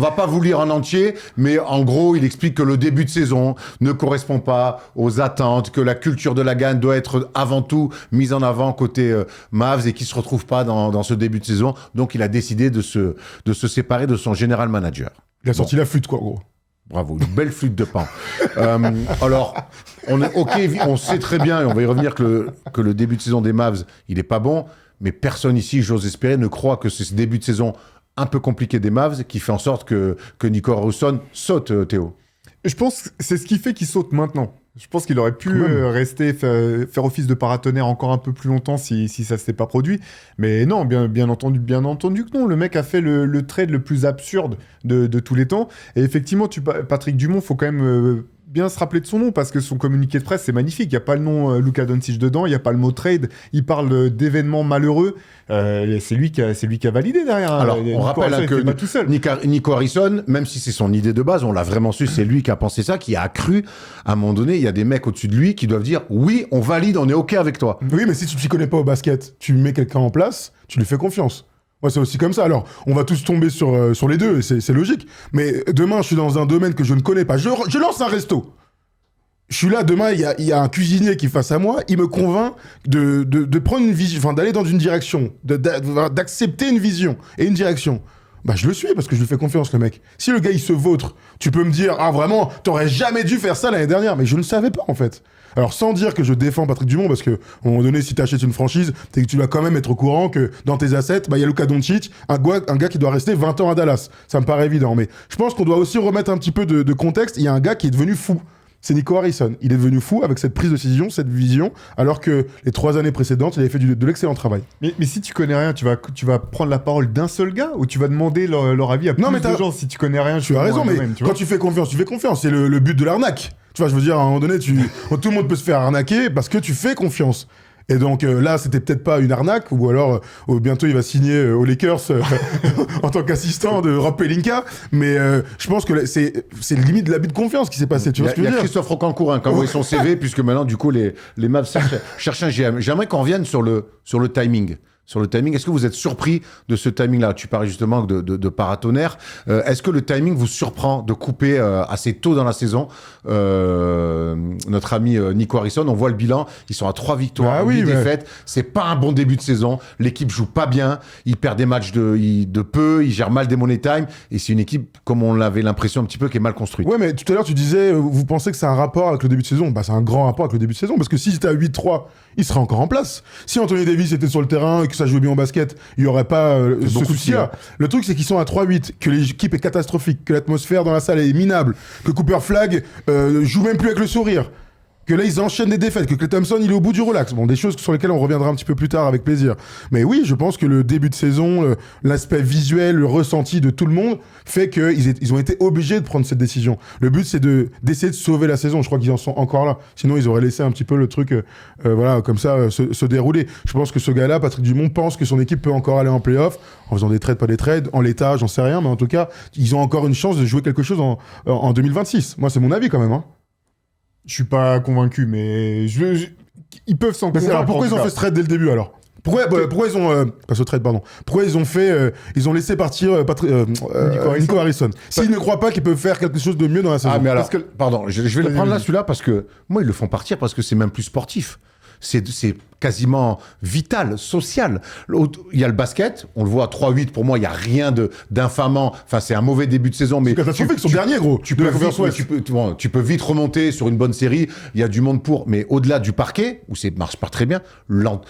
va pas vous lire en entier, mais en gros, il explique que le début de saison ne correspond pas aux attentes, que la culture de la gagne doit être avant tout mise en avant côté Mavs et qu'il se retrouve pas dans ce début de saison. Donc il a décidé de se séparer de son general manager. Il a sorti la flûte, quoi, gros. Bravo, une belle flûte de pan. Alors, on sait très bien, et on va y revenir, que le début de saison des Mavs, il est pas bon, mais personne ici, j'ose espérer, ne croit que c'est ce début de saison un peu compliqué des Mavs qui fait en sorte que Nico Harrison saute, Théo. Je pense que c'est ce qui fait qu'il saute maintenant. Je pense qu'il aurait pu rester, faire office de paratonnerre encore un peu plus longtemps si ça ne s'était pas produit. Mais non, bien entendu que non. Le mec a fait le trade le plus absurde de tous les temps. Et effectivement, Patrick Dumont, il faut quand même bien se rappeler de son nom parce que son communiqué de presse, c'est magnifique. Il n'y a pas le nom Luka Doncic dedans, il n'y a pas le mot trade. Il parle d'événements malheureux. C'est lui qui a validé derrière. Alors, on rappelle que pas tout seul. Nico Harrison, même si c'est son idée de base, on l'a vraiment su, c'est lui qui a pensé ça, qui a cru. À un moment donné, il y a des mecs au-dessus de lui qui doivent dire oui, on valide, on est OK avec toi. Oui, mais si tu ne t'y connais pas au basket, tu mets quelqu'un en place, tu lui fais confiance. Moi, c'est aussi comme ça. Alors, on va tous tomber sur les deux, c'est logique. Mais demain, je suis dans un domaine que je ne connais pas. Je lance un resto. Je suis là, demain, il y a un cuisinier qui est face à moi, il me convainc de prendre une vision, enfin, d'aller dans une direction, d'accepter une vision et une direction. Bah, je le suis parce que je lui fais confiance, le mec. Si le gars, il se vautre, tu peux me dire, ah, vraiment, t'aurais jamais dû faire ça l'année dernière. Mais je ne savais pas, en fait. Alors, sans dire que je défends Patrick Dumont, parce que, à un moment donné, si t'achètes une franchise, c'est que tu dois quand même être au courant que dans tes assets, bah, il y a Luka Doncic, un gars qui doit rester 20 ans à Dallas. Ça me paraît évident. Mais je pense qu'on doit aussi remettre un petit peu de contexte. Il y a un gars qui est devenu fou. C'est Nico Harrison. Il est devenu fou avec cette prise de décision, cette vision, alors que les 3 années précédentes, il avait fait de l'excellent travail. Mais si tu connais rien, tu vas prendre la parole d'un seul gars ou tu vas demander leur avis à plus de gens si tu connais rien. Tu as raison, mais quand tu fais confiance, tu fais confiance. C'est le but de l'arnaque. Tu vois, je veux dire, à un moment donné, tout le monde peut se faire arnaquer parce que tu fais confiance. Et donc là, c'était peut-être pas une arnaque, ou alors bientôt il va signer aux Lakers en tant qu'assistant de Rob Pelinka. Mais je pense que c'est limite de l'abus de confiance qui s'est passé. Tu vois ce que je veux dire ? Il y a Christophe Rocancourt qui a envoyé son CV, puisque maintenant, du coup, les Mavs cherchent un GM. J'aimerais qu'on revienne sur le timing. Sur le timing, est-ce que vous êtes surpris de ce timing-là ? Tu parlais justement de paratonnerre. Est-ce que le timing vous surprend de couper assez tôt dans la saison ? Notre ami Nico Harrison, on voit le bilan, ils sont à 3 victoires, 8 défaites. C'est pas un bon début de saison. L'équipe joue pas bien. Ils perdent des matchs de peu. Ils gèrent mal des money time. Et c'est une équipe, comme on l'avait l'impression un petit peu, qui est mal construite. Ouais, mais tout à l'heure, tu disais, vous pensez que c'est un rapport avec le début de saison ? Bah, c'est un grand rapport avec le début de saison. Parce que si c'était à 8-3, il serait encore en place. Si Anthony Davis était sur le terrain et que ça jouait bien au basket, il n'y aurait pas ce souci-là. Le truc, c'est qu'ils sont à 3-8, que l'équipe est catastrophique, que l'atmosphère dans la salle est minable, que Cooper Flagg joue même plus avec le sourire. que là ils enchaînent des défaites, que Klay Thompson il est au bout du relax. Bon, des choses sur lesquelles on reviendra un petit peu plus tard avec plaisir. Mais oui, je pense que le début de saison, l'aspect visuel, le ressenti de tout le monde fait qu'ils ont été obligés de prendre cette décision. Le but c'est d'essayer de sauver la saison. Je crois qu'ils en sont encore là. Sinon ils auraient laissé un petit peu le truc voilà, comme ça se dérouler. Je pense que ce gars-là, Patrick Dumont, pense que son équipe peut encore aller en play-off en faisant des trades, pas des trades, en l'état, j'en sais rien, mais en tout cas, ils ont encore une chance de jouer quelque chose en 2026. Moi, c'est mon avis quand même. Hein. Je suis pas convaincu, mais ils peuvent s'en convaincre. Alors pourquoi ils ont fait ce trade dès le début alors ? Pourquoi ils ont pas ce trade, pardon. Pourquoi ils ont laissé partir Nico Harrison. S'ils ne croient pas qu'ils peuvent faire quelque chose de mieux dans la saison. Ah mais alors, pardon, je vais le prendre là celui-là parce que moi ils le font partir parce que c'est même plus sportif. C'est quasiment vital, social. Il y a le basket, on le voit à 3-8, pour moi, il n'y a rien d'infamant. Enfin, c'est un mauvais début de saison, mais... C'est catastrophique, son dernier, gros. Tu peux vite remonter sur une bonne série, il y a du monde pour, mais au-delà du parquet, où ça marche pas très bien,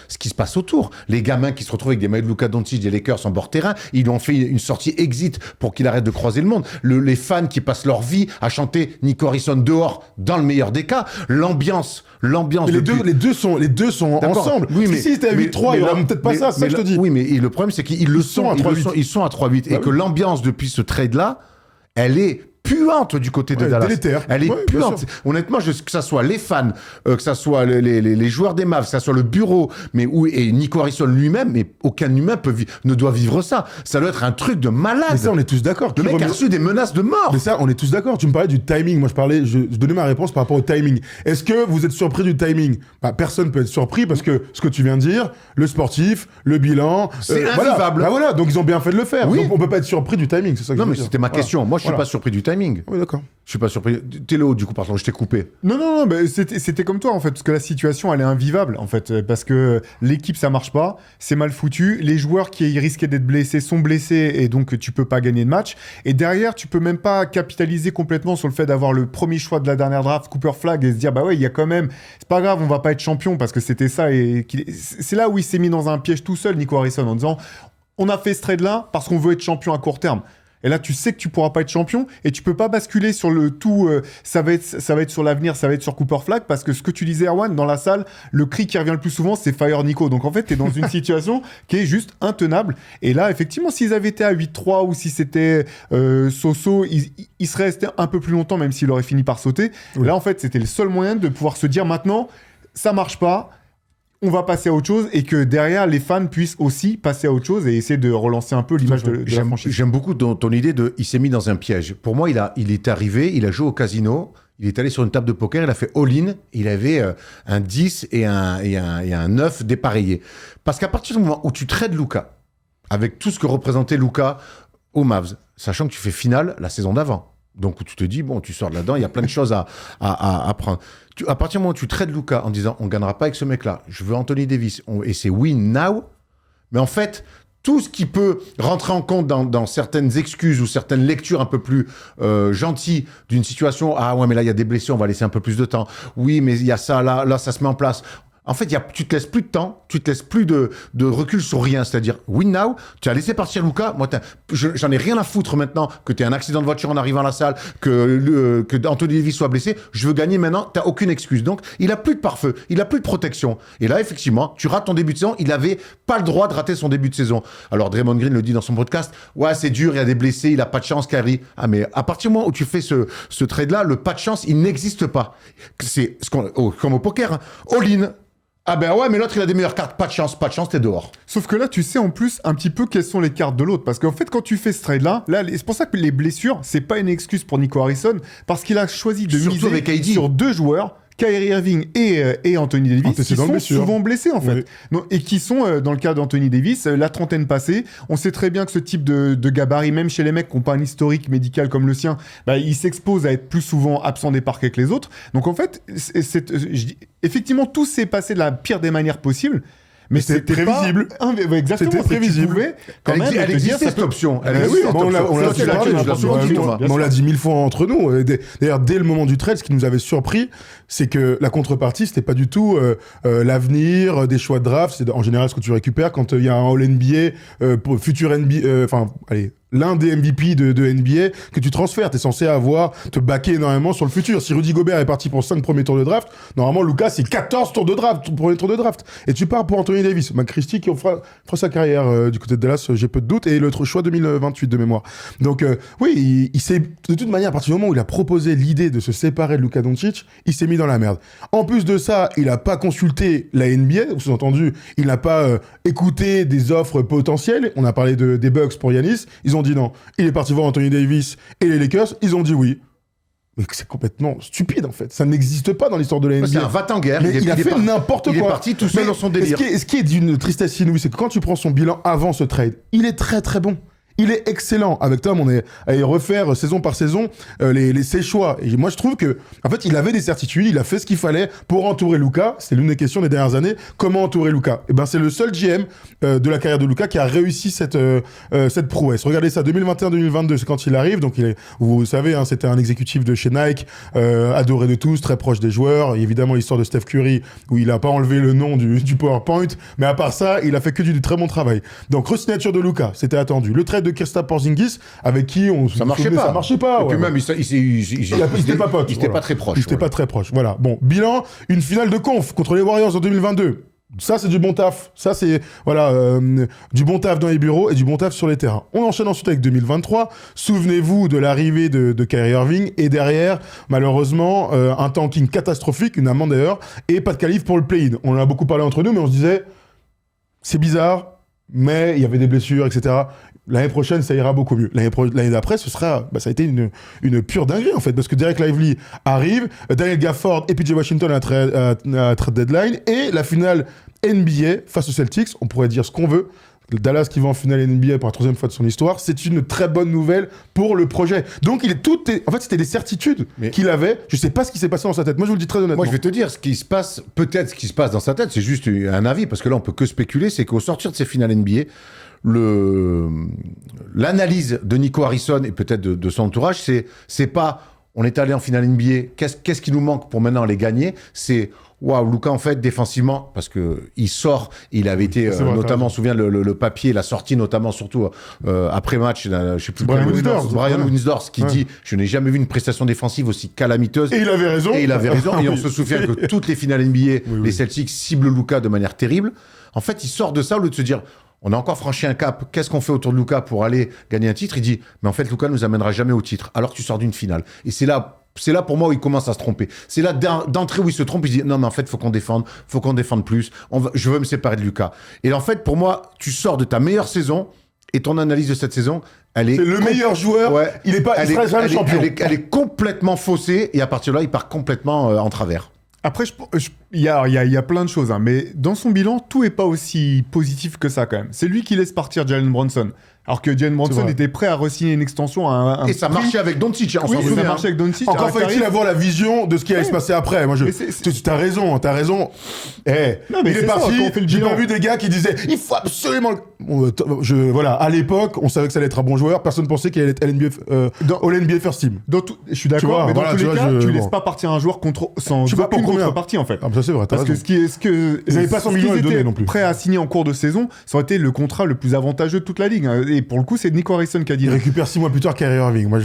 ce qui se passe autour, les gamins qui se retrouvent avec des maillots de Luka Doncic, des Lakers en bord terrain, ils lui ont fait une sortie exit pour qu'il arrête de croiser le monde. Les fans qui passent leur vie à chanter Nico Harrison dehors, dans le meilleur des cas, l'ambiance les deux sont ensemble. Oui, mais si c'était à 8-3, il n'y aurait peut-être pas ça, c'est ça que je te dis. Oui, mais le problème, c'est qu'ils sont à 3-8. Ils sont à 3-8. Et que l'ambiance depuis ce trade-là, elle est puante du côté de Dallas. Délétère. Elle est puante. Honnêtement, que ça soit les fans, que ça soit les joueurs des Mavs, que ça soit le bureau, et Nico Harrison lui-même, mais aucun humain ne doit vivre ça. Ça doit être un truc de malade. Mais ça, on est tous d'accord. Le mec a reçu des menaces de mort. Mais ça, on est tous d'accord. Tu me parlais du timing. Moi, je donnais ma réponse par rapport au timing. Est-ce que vous êtes surpris du timing ? Personne peut être surpris parce que ce que tu viens de dire, le sportif, le bilan, c'est invivable. Voilà. Donc ils ont bien fait de le faire. Oui. Donc on peut pas être surpris du timing. C'est ça que non, mais c'était ma question. Moi, je suis pas surpris du timing. Oui, d'accord. Je suis pas surpris. Télo, du coup, pardon, je t'ai coupé. Non, mais c'était comme toi, en fait, parce que la situation, elle est invivable, en fait, parce que l'équipe, ça marche pas, c'est mal foutu, les joueurs qui risquaient d'être blessés sont blessés, et donc tu peux pas gagner de match, et derrière, tu peux même pas capitaliser complètement sur le fait d'avoir le premier choix de la dernière draft, Cooper Flag, et se dire, bah ouais, il y a quand même, c'est pas grave, on va pas être champion, parce que c'était ça, et c'est là où il s'est mis dans un piège tout seul, Nico Harrison, en disant, on a fait ce trade-là parce qu'on veut être champion à court terme. Et là, tu sais que tu pourras pas être champion et tu peux pas basculer sur le tout. Ça va être sur l'avenir, ça va être sur Cooper Flag parce que ce que tu disais, Erwan, dans la salle, le cri qui revient le plus souvent, c'est Fire Nico. Donc en fait, tu es dans une situation qui est juste intenable. Et là, effectivement, s'ils avaient été à 8-3 ou si c'était Soso, ils seraient restés un peu plus longtemps, même s'il aurait fini par sauter. Oui. Là, en fait, c'était le seul moyen de pouvoir se dire maintenant, ça marche pas. On va passer à autre chose et que derrière, les fans puissent aussi passer à autre chose et essayer de relancer un peu l'image de la franchise. J'aime beaucoup ton idée il s'est mis dans un piège. Pour moi, il est arrivé, il a joué au casino, il est allé sur une table de poker, il a fait all-in, il avait un 10 et un 9 dépareillés. Parce qu'à partir du moment où tu trades Luka, avec tout ce que représentait Luka aux Mavs, sachant que tu fais finale la saison d'avant, donc tu te dis, bon, tu sors de là-dedans, il y a plein de choses à prendre. À partir du moment où tu trades Luka en disant, on ne gagnera pas avec ce mec-là, je veux Anthony Davis, et c'est win now, mais en fait, tout ce qui peut rentrer en compte dans certaines excuses ou certaines lectures un peu plus gentilles d'une situation, ah ouais, mais là, il y a des blessés, on va laisser un peu plus de temps. Oui, mais il y a ça, là, ça se met en place. En fait, tu te laisses plus de temps, tu te laisses plus de recul sur rien. C'est-à-dire, win now, tu as laissé partir Luka. Moi, j'en ai rien à foutre maintenant que tu aies un accident de voiture en arrivant à la salle, que Anthony Davis soit blessé. Je veux gagner maintenant, tu n'as aucune excuse. Donc, il a plus de pare-feu, il a plus de protection. Et là, effectivement, tu rates ton début de saison. Il avait pas le droit de rater son début de saison. Alors, Draymond Green le dit dans son podcast. Ouais, c'est dur, il y a des blessés, il a pas de chance, Kyrie. Ah, mais à partir du moment où tu fais ce trade-là, le pas de chance, il n'existe pas. C'est comme au poker, hein. All-in. Ah ben ouais, mais l'autre, il a des meilleures cartes. Pas de chance, t'es dehors. Sauf que là, tu sais en plus un petit peu quelles sont les cartes de l'autre. Parce qu'en fait, quand tu fais ce trade-là, c'est pour ça que les blessures, c'est pas une excuse pour Nico Harrison. Parce qu'il a choisi de miser sur deux joueurs, Kyrie Irving et Anthony Davis, qui sont souvent blessés en fait. Oui. Et qui sont, dans le cas d'Anthony Davis, la trentaine passée. On sait très bien que ce type de gabarit, même chez les mecs qui n'ont pas un historique médical comme le sien, il s'expose à être plus souvent absent des parquets que les autres. Donc en fait, effectivement, tout s'est passé de la pire des manières possibles. Mais c'était prévisible. Exactement. C'était prévisible. Elle existait cette option. On l'a dit 1000 fois entre nous. D'ailleurs, dès le moment du trade, ce qui nous avait surpris, c'est que la contrepartie, c'était pas du tout l'avenir, des choix de draft. C'est en général ce que tu récupères quand il y a un All-NBA, futur NBA, l'un des MVP de NBA que tu transfères. T'es censé te baquer énormément sur le futur. Si Rudy Gobert est parti pour 5 premiers tours de draft, normalement, Lucas, c'est 14 tours de draft, premier tour de draft. Et tu pars pour Anthony Davis. McChristy qui fera sa carrière du côté de Dallas, j'ai peu de doutes. Et l'autre choix 2028 de mémoire. Donc, oui, il s'est, de toute manière, à partir du moment où il a proposé l'idée de se séparer de Luka Doncic, il s'est mis dans la merde. En plus de ça, il a pas consulté la NBA, sous-entendu, il n'a pas écouté des offres potentielles. On a parlé des Bucks pour Giannis. Ils ont dit non. Il est parti voir Anthony Davis et les Lakers. Ils ont dit oui. Mais c'est complètement stupide, en fait. Ça n'existe pas dans l'histoire de la NBA. C'est un va-t-en-guerre. Mais il a fait n'importe quoi. Il est parti tout seul dans son délire. Ce qui est d'une tristesse inouïe, c'est que quand tu prends son bilan avant ce trade, il est très très bon. Il est excellent. Avec Tom, on est allé refaire saison par saison ses choix. Et moi, je trouve que, en fait, il avait des certitudes. Il a fait ce qu'il fallait pour entourer Luka. C'est l'une des questions des dernières années. Comment entourer Luka? Et ben, c'est le seul GM de la carrière de Luka qui a réussi cette prouesse. Regardez ça, 2021-2022, c'est quand il arrive. Donc, vous savez, hein, c'était un exécutif de chez Nike, adoré de tous, très proche des joueurs. Et évidemment, l'histoire de Steph Curry, où il a pas enlevé le nom du PowerPoint. Mais à part ça, il a fait que du très bon travail. Donc, re-signature de Luka, c'était attendu. Le trade de Kristaps Porzingis, avec qui ça marchait pas. Et puis même, ils étaient pas potes. Ils étaient pas très proches. Ils étaient pas très proches. Voilà. Bon, bilan, une finale de conf contre les Warriors en 2022. Ça, c'est du bon taf. Ça, c'est du bon taf dans les bureaux et du bon taf sur les terrains. On enchaîne ensuite avec 2023. Souvenez-vous de l'arrivée de Kyrie Irving. Et derrière, malheureusement, un tanking catastrophique, une amende d'ailleurs, et pas de qualif pour le play-in. On en a beaucoup parlé entre nous, mais on se disait, c'est bizarre, mais il y avait des blessures, etc. L'année prochaine, ça ira beaucoup mieux. L'année d'après, ça a été une pure dinguerie, en fait, parce que Derek Lively arrive, Daniel Gafford et PJ Washington à trade deadline, et la finale NBA face aux Celtics, on pourrait dire ce qu'on veut, Dallas qui va en finale NBA pour la 3e fois de son histoire, c'est une très bonne nouvelle pour le projet. Donc, en fait, c'était des certitudes qu'il avait. Je sais pas ce qui s'est passé dans sa tête. Moi, je vous le dis très honnêtement. Moi, je vais te dire, ce qui se passe dans sa tête, c'est juste un avis, parce que là, on peut que spéculer, c'est qu'au sortir de ces finales NBA, l'analyse de Nico Harrison et peut-être de son entourage, c'est pas on est allé en finale NBA, qu'est-ce qui nous manque pour maintenant les gagner? C'est waouh, Luka, en fait, défensivement, parce qu'il sort, il avait été, notamment, on se souvient, le papier, la sortie, notamment, surtout après match, je sais plus, Brian Winsdorf, qui dit je n'ai jamais vu une prestation défensive aussi calamiteuse. Et il avait raison. Et on se souvient que toutes les finales NBA, les Celtics ciblent Luka de manière terrible. En fait, il sort de ça au lieu de se dire on a encore franchi un cap, qu'est-ce qu'on fait autour de Luka pour aller gagner un titre? Il dit mais en fait, Luka nous amènera jamais au titre, alors que tu sors d'une finale. Et c'est là pour moi où il commence à se tromper. C'est là d'entrée où il se trompe, il dit non mais en fait faut qu'on défende plus, je veux me séparer de Luka. Et en fait pour moi, tu sors de ta meilleure saison et ton analyse de cette saison, c'est le meilleur joueur, il sera jamais champion. Elle est complètement faussée et à partir de là, il part complètement en travers. Après, il y a plein de choses, hein, mais dans son bilan, tout n'est pas aussi positif que ça quand même. C'est lui qui laisse partir Jalen Brunson. Alors que Jalen Brunson était prêt à re-signer une extension à un et ça marchait avec Doncic, on s'en souvient. Ça marchait avec Doncic. Encore faut-il avoir la vision de ce qui allait se passer après. Moi, t'as raison. Non, mais il est parti. J'ai pas vu des gars qui disaient il faut absolument. Voilà, à l'époque, on savait que ça allait être un bon joueur. Personne pensait qu'il allait être All-NBA First Team. Je suis d'accord, mais dans tous les cas, tu laisses pas partir un joueur sans aucune contrepartie en fait. Ah, ça c'est vrai. Parce que ils n'avaient pas 100 millions à donner non plus. Prêt à signer en cours de saison, ça aurait été le contrat le plus avantageux de toute la ligue. Et pour le coup, c'est Nico Harrison qui a dit. Il récupère 6 mois plus tard Kyrie Irving. Moi,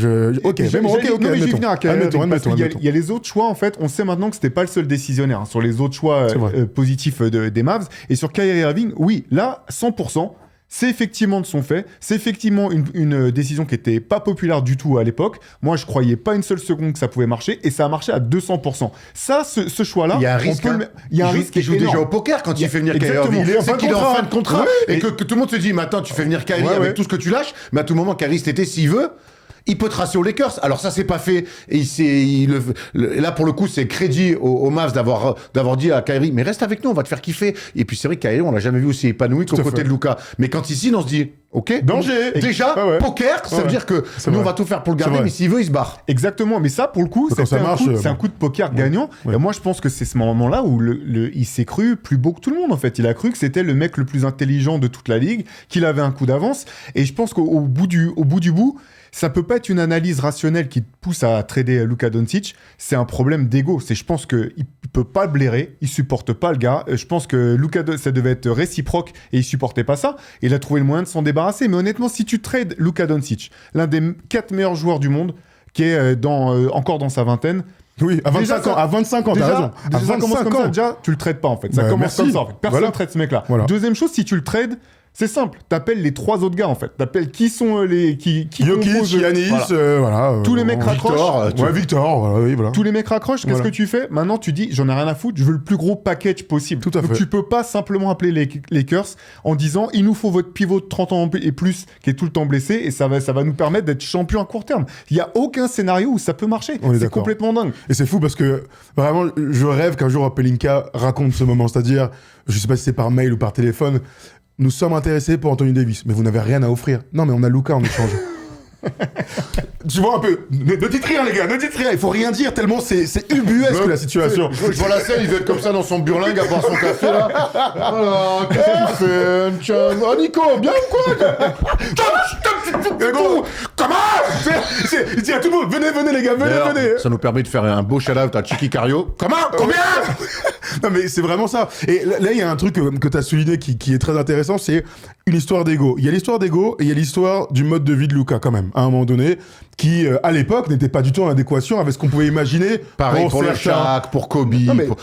ok. Non, mais j'y venir à Kyrie Irving parce qu'il y a les autres choix. En fait, on sait maintenant que c'était pas le seul décisionnaire sur les autres choix positifs des Mavs. Et sur Kyrie Irving, oui, là, 100%. C'est effectivement de son fait. C'est effectivement une décision qui était pas populaire du tout à l'époque. Moi, je croyais pas une seule seconde que ça pouvait marcher et ça a marché à 200%. Ça, ce choix-là, il y a un risque. Il y a un risque. Il joue déjà au poker quand il fait venir Kyrie Irving. C'est qu'il est en fin de contrat et que tout le monde se dit, mais attends, tu fais venir Kyrie avec tout ce que tu lâches, mais à tout moment, Kyrie cet été, s'il veut, il peut tracer aux Lakers. Alors ça, c'est pas fait. Et là, pour le coup, c'est crédit aux Mavs d'avoir dit à Kyrie, mais reste avec nous, on va te faire kiffer. Et puis c'est vrai que Kyrie, on l'a jamais vu aussi épanoui qu'aux côtés de Luka. Mais quand il signe, on se dit, ok, danger. Déjà, poker, ça veut dire que nous, on va tout faire pour le garder, mais s'il veut, il se barre. Exactement. Mais ça, pour le coup, c'est un coup de poker gagnant. Et moi, je pense que c'est ce moment-là où il s'est cru plus beau que tout le monde, en fait. Il a cru que c'était le mec le plus intelligent de toute la ligue, qu'il avait un coup d'avance. Et je pense qu'au bout du bout, ça peut pas être une analyse rationnelle qui te pousse à trader Luka Doncic. C'est un problème d'ego. Je pense qu'il peut pas le blairer. Il supporte pas le gars. Je pense que Luka, ça devait être réciproque et il supportait pas ça. Il a trouvé le moyen de s'en débarrasser. débarrasser. Mais honnêtement, si tu trades Luka Doncic, l'un des 4 meilleurs joueurs du monde, qui est encore dans sa vingtaine. Oui, à 25 ans, t'as raison. Déjà, ça commence comme ça, déjà, tu le trades pas en fait. Ça commence comme ça en fait. Personne ne trade ce mec-là. Voilà. Deuxième chose, si tu le trades, c'est simple. T'appelles les 3 autres gars en fait. T'appelles qui sont les qui Jokic, composent Giannis, voilà. Tous les mecs raccrochent. Victor, voilà, oui, voilà. Tous les mecs raccrochent. Qu'est-ce que tu fais? Maintenant, tu dis, j'en ai rien à foutre. Je veux le plus gros package possible. Tout à fait. Donc, tu peux pas simplement appeler les Lakers en disant, il nous faut votre pivot de 30 ans et plus qui est tout le temps blessé et ça va nous permettre d'être champion à court terme. Il y a aucun scénario où ça peut marcher. C'est complètement dingue. Et c'est fou parce que vraiment, je rêve qu'un jour Pelinka raconte ce moment. C'est-à-dire, je sais pas si c'est par mail ou par téléphone. Nous sommes intéressés pour Anthony Davis, mais vous n'avez rien à offrir. Non, mais on a Luka en échange. Tu vois un peu. Ne dites rien, les gars, ne dites rien. Il faut rien dire tellement c'est ubuesque la situation. Je vois la scène, il va être comme ça dans son burlingue à boire son café là. Voilà, qu'est-ce que tu fais? Oh Nico, bien ou quoi? Comment? Il dit à tout le monde, venez les gars, venez. Ça nous permet de faire un beau shout-out à Chiqui Cario. Comment? Combien? Non mais c'est vraiment ça. Et là il y a un truc que tu as souligné qui est très intéressant, c'est une histoire d'ego. Il y a l'histoire d'ego et il y a l'histoire du mode de vie de Luka quand même, à un moment donné, qui à l'époque n'était pas du tout en adéquation avec ce qu'on pouvait imaginer. Pareil pour le Shaq, pour Kobe.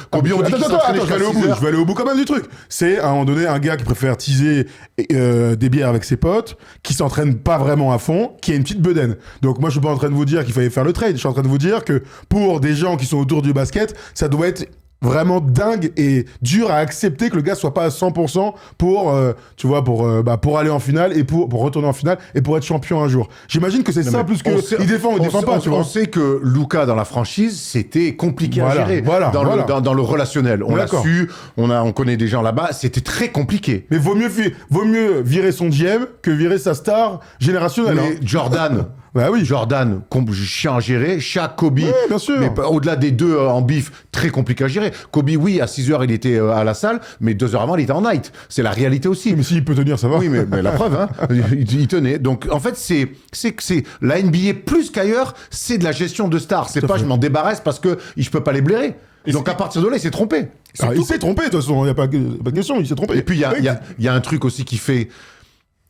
Kobe on dit qu'il s'entraînait jusqu'à 6 heures. Je vais aller au bout quand même du truc. C'est à un moment donné un gars qui préfère teaser des bières avec ses potes, qui s'entraîne pas vraiment à fond, qui a une petite bedaine. Donc moi je suis pas en train de vous dire qu'il fallait faire le trade, je suis en train de vous dire que pour des gens qui sont autour du basket, ça doit être vraiment dingue et dur à accepter que le gars soit pas à 100% pour tu vois pour aller en finale et pour retourner en finale et pour être champion un jour. J'imagine que c'est ça plus que il défend ou il défend pas, tu vois. On sait que Luka dans la franchise, c'était compliqué à gérer dans le relationnel. On l'a su, on connaît des gens là-bas, c'était très compliqué. Mais vaut mieux virer son GM que virer sa star générationnelle. Mais Jordan bah oui, Jordan, chiant à gérer. Shaq, Kobe, oui, bien sûr. Mais au-delà des deux en bif, très compliqué à gérer. Kobe, oui, à 6h, il était à la salle, mais 2 heures avant, il était en night. C'est la réalité aussi. Mais s'il peut tenir, ça va. Oui, mais la preuve, hein, il tenait. Donc, en fait, c'est la NBA, plus qu'ailleurs, c'est de la gestion de stars. C'est pas, je m'en débarrasse parce que je peux pas les blairer. Et donc, à partir de là, il s'est trompé. Il s'est trompé, de toute façon, il n'y a pas de question, il s'est trompé. Et puis, il y a un truc aussi qui fait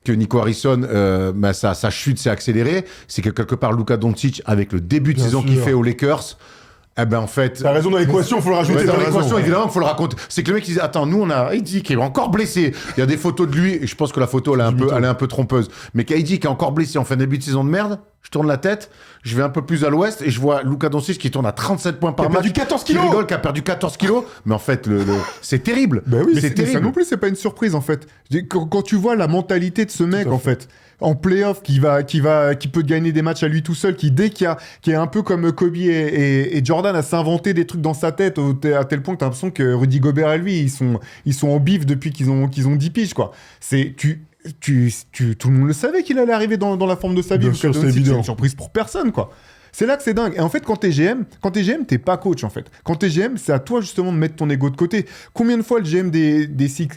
que Nico Harrison, sa chute s'est accélérée, c'est que quelque part Luka Doncic, avec le début de saison qu'il fait aux Lakers, eh ben en fait... T'as raison dans l'équation, il faut le rajouter. Dans l'équation, évidemment, il faut le raconter. C'est que le mec, il dit, attends, nous, on a Heidi qui est encore blessé. Il y a des photos de lui, et je pense que la photo, elle est un peu trompeuse. Mais Heidi qui est encore blessé en fin de début de saison de merde, je tourne la tête, je vais un peu plus à l'ouest, et je vois Luka Doncic qui tourne à 37 points par match. Qui a perdu 14 kilos. Qui rigole, qui a perdu 14 kilos. Mais en fait, c'est terrible. Ben oui, c'est terrible. Ça non plus, c'est pas une surprise, en fait. Quand tu vois la mentalité de ce mec, en fait, en play-off, qui peut gagner des matchs à lui tout seul, qui est un peu comme Kobe et Jordan à s'inventer des trucs dans sa tête à tel point que t'as l'impression que Rudy Gobert et lui, ils sont en bif depuis qu'ils ont 10 piges, quoi. Tout le monde le savait qu'il allait arriver dans la forme de sa vie. C'est évident. C'est une surprise pour personne, quoi. C'est là que c'est dingue. Et en fait, quand t'es GM, t'es pas coach, en fait. Quand t'es GM, c'est à toi, justement, de mettre ton ego de côté. Combien de fois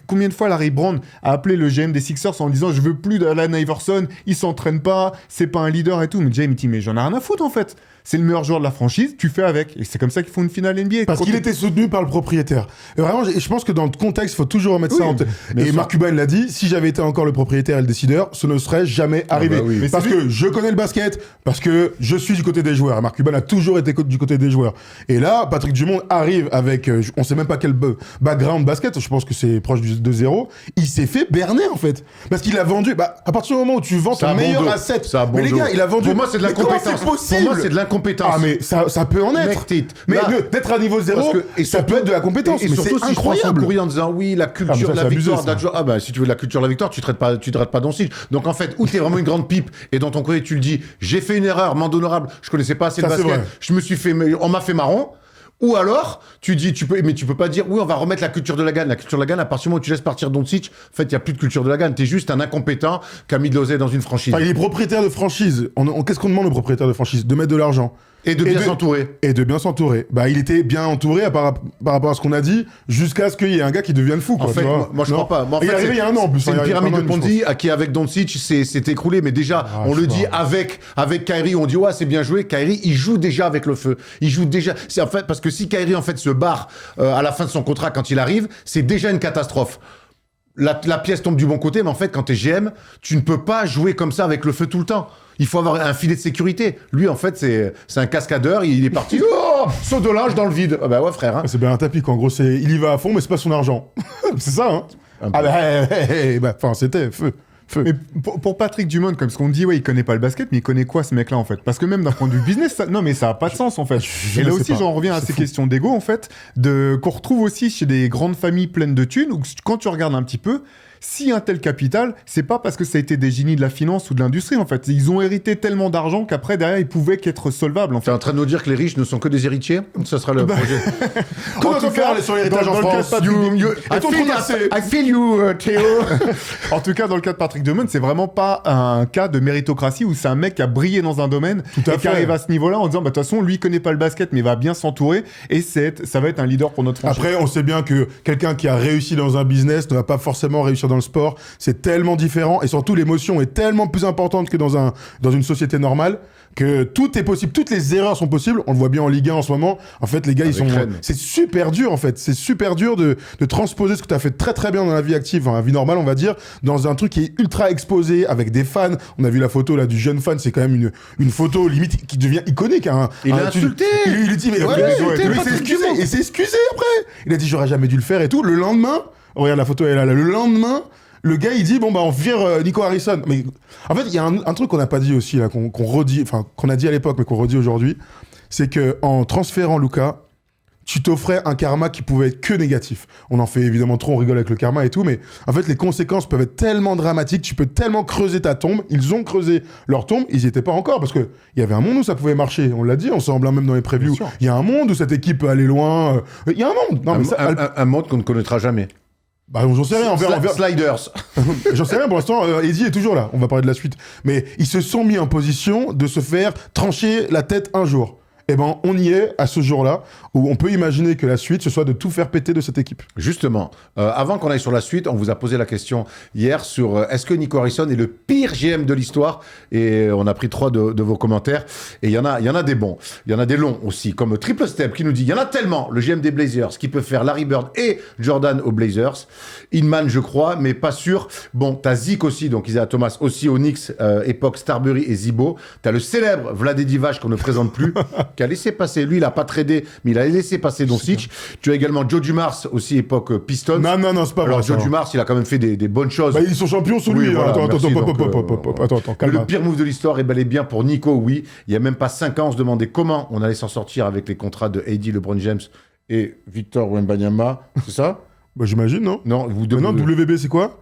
combien de fois Larry Brown a appelé le GM des Sixers en disant, je veux plus d'Allen Iverson, il s'entraîne pas, c'est pas un leader et tout. Mais GM, il dit, mais j'en ai rien à foutre, en fait. C'est le meilleur joueur de la franchise, tu fais avec. Et c'est comme ça qu'ils font une finale NBA. Parce qu'il était soutenu par le propriétaire. Et vraiment, je pense que dans le contexte, il faut toujours remettre ça en tête. Et Mark Cuban l'a dit, si j'avais été encore le propriétaire et le décideur, ce ne serait jamais arrivé. Parce que je connais le basket, parce que je suis du côté des joueurs. Et Mark Cuban a toujours été du côté des joueurs. Et là, Patrick Dumont arrive avec, on sait même pas quel background basket, je pense que c'est proche de 0. Il s'est fait berner, en fait. Parce qu'il a vendu, à partir du moment où tu vends ton meilleur asset. Mais les gars, il a vendu. Pour moi, c'est de l'incompétence. Pour moi, c'est de l'incompétence. Ah, mais ça peut en être. Mais d'être à niveau 0, ça peut être de la compétence. Et mais surtout, c'est si incroyable. Je prends un courrier en disant oui, la culture de la victoire. Si tu veux la culture de la victoire, tu traites pas Doncic. Donc en fait, où t'es vraiment une grande pipe et dans ton courrier tu le dis, j'ai fait une erreur, amende honorable, je connaissais pas assez le basket, je me suis fait, on m'a fait marron. Ou alors, tu dis, tu peux pas dire, oui, on va remettre la culture de la gagne. La culture de la gagne, à partir du moment où tu laisses partir Doncic, en fait, il y a plus de culture de la gagne. T'es juste un incompétent qui a mis de l'oseille dans une franchise. Il est propriétaire de franchise. Qu'est-ce qu'on demande au propriétaire de franchise? De mettre de l'argent. Et de bien s'entourer. Et de bien s'entourer. Il était bien entouré par rapport à ce qu'on a dit, jusqu'à ce qu'il y ait un gars qui devienne fou, quoi. En fait, moi, je crois pas. Moi, en il est arrivé il y a un an, en plus. C'est une pyramide de Ponzi qui, avec Doncic, s'est écroulée. Mais déjà, on le dit avec Kyrie, on dit, ouais, c'est bien joué. Kyrie, il joue déjà avec le feu. Il joue déjà. C'est en fait, parce que si Kyrie, en fait, se barre à la fin de son contrat quand il arrive, c'est déjà une catastrophe. la pièce tombe du bon côté, mais en fait, quand t'es GM, tu ne peux pas jouer comme ça avec le feu tout le temps. Il faut avoir un filet de sécurité. Lui, en fait, c'est un cascadeur. Il est parti, saut de linge dans le vide. Ah bah ouais, frère. Hein. C'est bien un tapis, quoi. En gros, il y va à fond, mais c'est pas son argent. C'est ça, hein. Ah bah, enfin, c'était feu. Mais pour Patrick Dumont, comme ce qu'on dit, ouais, il connaît pas le basket, mais il connaît quoi ce mec-là en fait? Parce que même d'un point de vue business, non mais ça a pas de sens en fait. Et là aussi, j'en reviens à ces questions d'ego en fait, qu'on retrouve aussi chez des grandes familles pleines de thunes, où quand tu regardes un petit peu, si un tel capital, c'est pas parce que ça a été des génies de la finance ou de l'industrie en fait. Ils ont hérité tellement d'argent qu'après derrière ils pouvaient qu'être solvables en fait. T'es en train de nous dire que les riches ne sont que des héritiers? Ça sera le projet. Comment on faire sur l'héritage en France? I feel you, Théo. En tout cas, dans le cas de Patrick Dumont, c'est vraiment pas un cas de méritocratie où c'est un mec qui a brillé dans un domaine et qui arrive à ce niveau-là en disant, bah de toute façon, lui il connaît pas le basket, mais il va bien s'entourer et ça va être un leader pour notre franchise. Après, on sait bien que quelqu'un qui a réussi dans un business ne va pas forcément réussir dans le sport. C'est tellement différent et surtout l'émotion est tellement plus importante que dans une société normale que tout est possible, toutes les erreurs sont possibles. On le voit bien en Ligue 1 en ce moment. En fait, les gars, c'est super dur en fait. C'est super dur de transposer ce que tu as fait très très bien dans la vie active, dans la vie normale, on va dire, dans un truc qui est ultra exposé avec des fans. On a vu la photo là du jeune fan, c'est quand même une photo limite qui devient iconique. Il a insulté. Il dit mais il s'est excusé. Il s'est excusé après. Il a dit j'aurais jamais dû le faire et tout. Le lendemain, regarde la photo, elle est là. Le lendemain. Le gars, il dit, bon, bah, on vire Nico Harrison. Mais, en fait, il y a un truc qu'on n'a pas dit aussi, là, qu'on redit, enfin, qu'on a dit à l'époque, mais qu'on redit aujourd'hui. C'est que, en transférant Luka, tu t'offrais un karma qui pouvait être que négatif. On en fait évidemment trop, on rigole avec le karma et tout, mais en fait, les conséquences peuvent être tellement dramatiques, tu peux tellement creuser ta tombe. Ils ont creusé leur tombe, ils n'y étaient pas encore, parce que il y avait un monde où ça pouvait marcher. On l'a dit ensemble, hein, même dans les previews. Il y a un monde où cette équipe peut aller loin. Il y a un monde. Non, mais un monde qu'on ne connaîtra jamais. Bah, j'en sais rien, on verra. Sliders. J'en sais rien, pour l'instant, Eddie est toujours là, on va parler de la suite. Mais ils se sont mis en position de se faire trancher la tête un jour. Eh ben, on y est à ce jour-là, où on peut imaginer que la suite, ce soit de tout faire péter de cette équipe. Justement, avant qu'on aille sur la suite, on vous a posé la question hier sur est-ce que Nico Harrison est le pire GM de l'histoire? Et on a pris 3 de vos commentaires. Et il y en a des bons. Il y en a des longs aussi, comme Triple Step qui nous dit il y en a tellement, le GM des Blazers, qui peut faire Larry Bird et Jordan aux Blazers. Inman, je crois, mais pas sûr. Bon, t'as Zik aussi, donc Isaiah Thomas aussi aux Knicks, époque Starbury et Zibo. T'as le célèbre Vlade Divac qu'on ne présente plus, qui a laissé passer. Lui, il a pas tradé, mais il a laissé passer Doncic. Tu as également Joe Dumars, aussi époque Pistons. Non, c'est pas vrai. Alors, Joe Dumars, il a quand même fait des bonnes choses. Bah, ils sont champions sous lui. Oui, voilà, Attends, calme. Le pire move de l'histoire est bel et bien pour Nico, oui. Il y a même pas 5 ans, on se demandait comment on allait s'en sortir avec les contrats de AD, LeBron James et Victor Wembanyama. C'est ça? Bah, j'imagine, non? Non, non, WB, c'est quoi?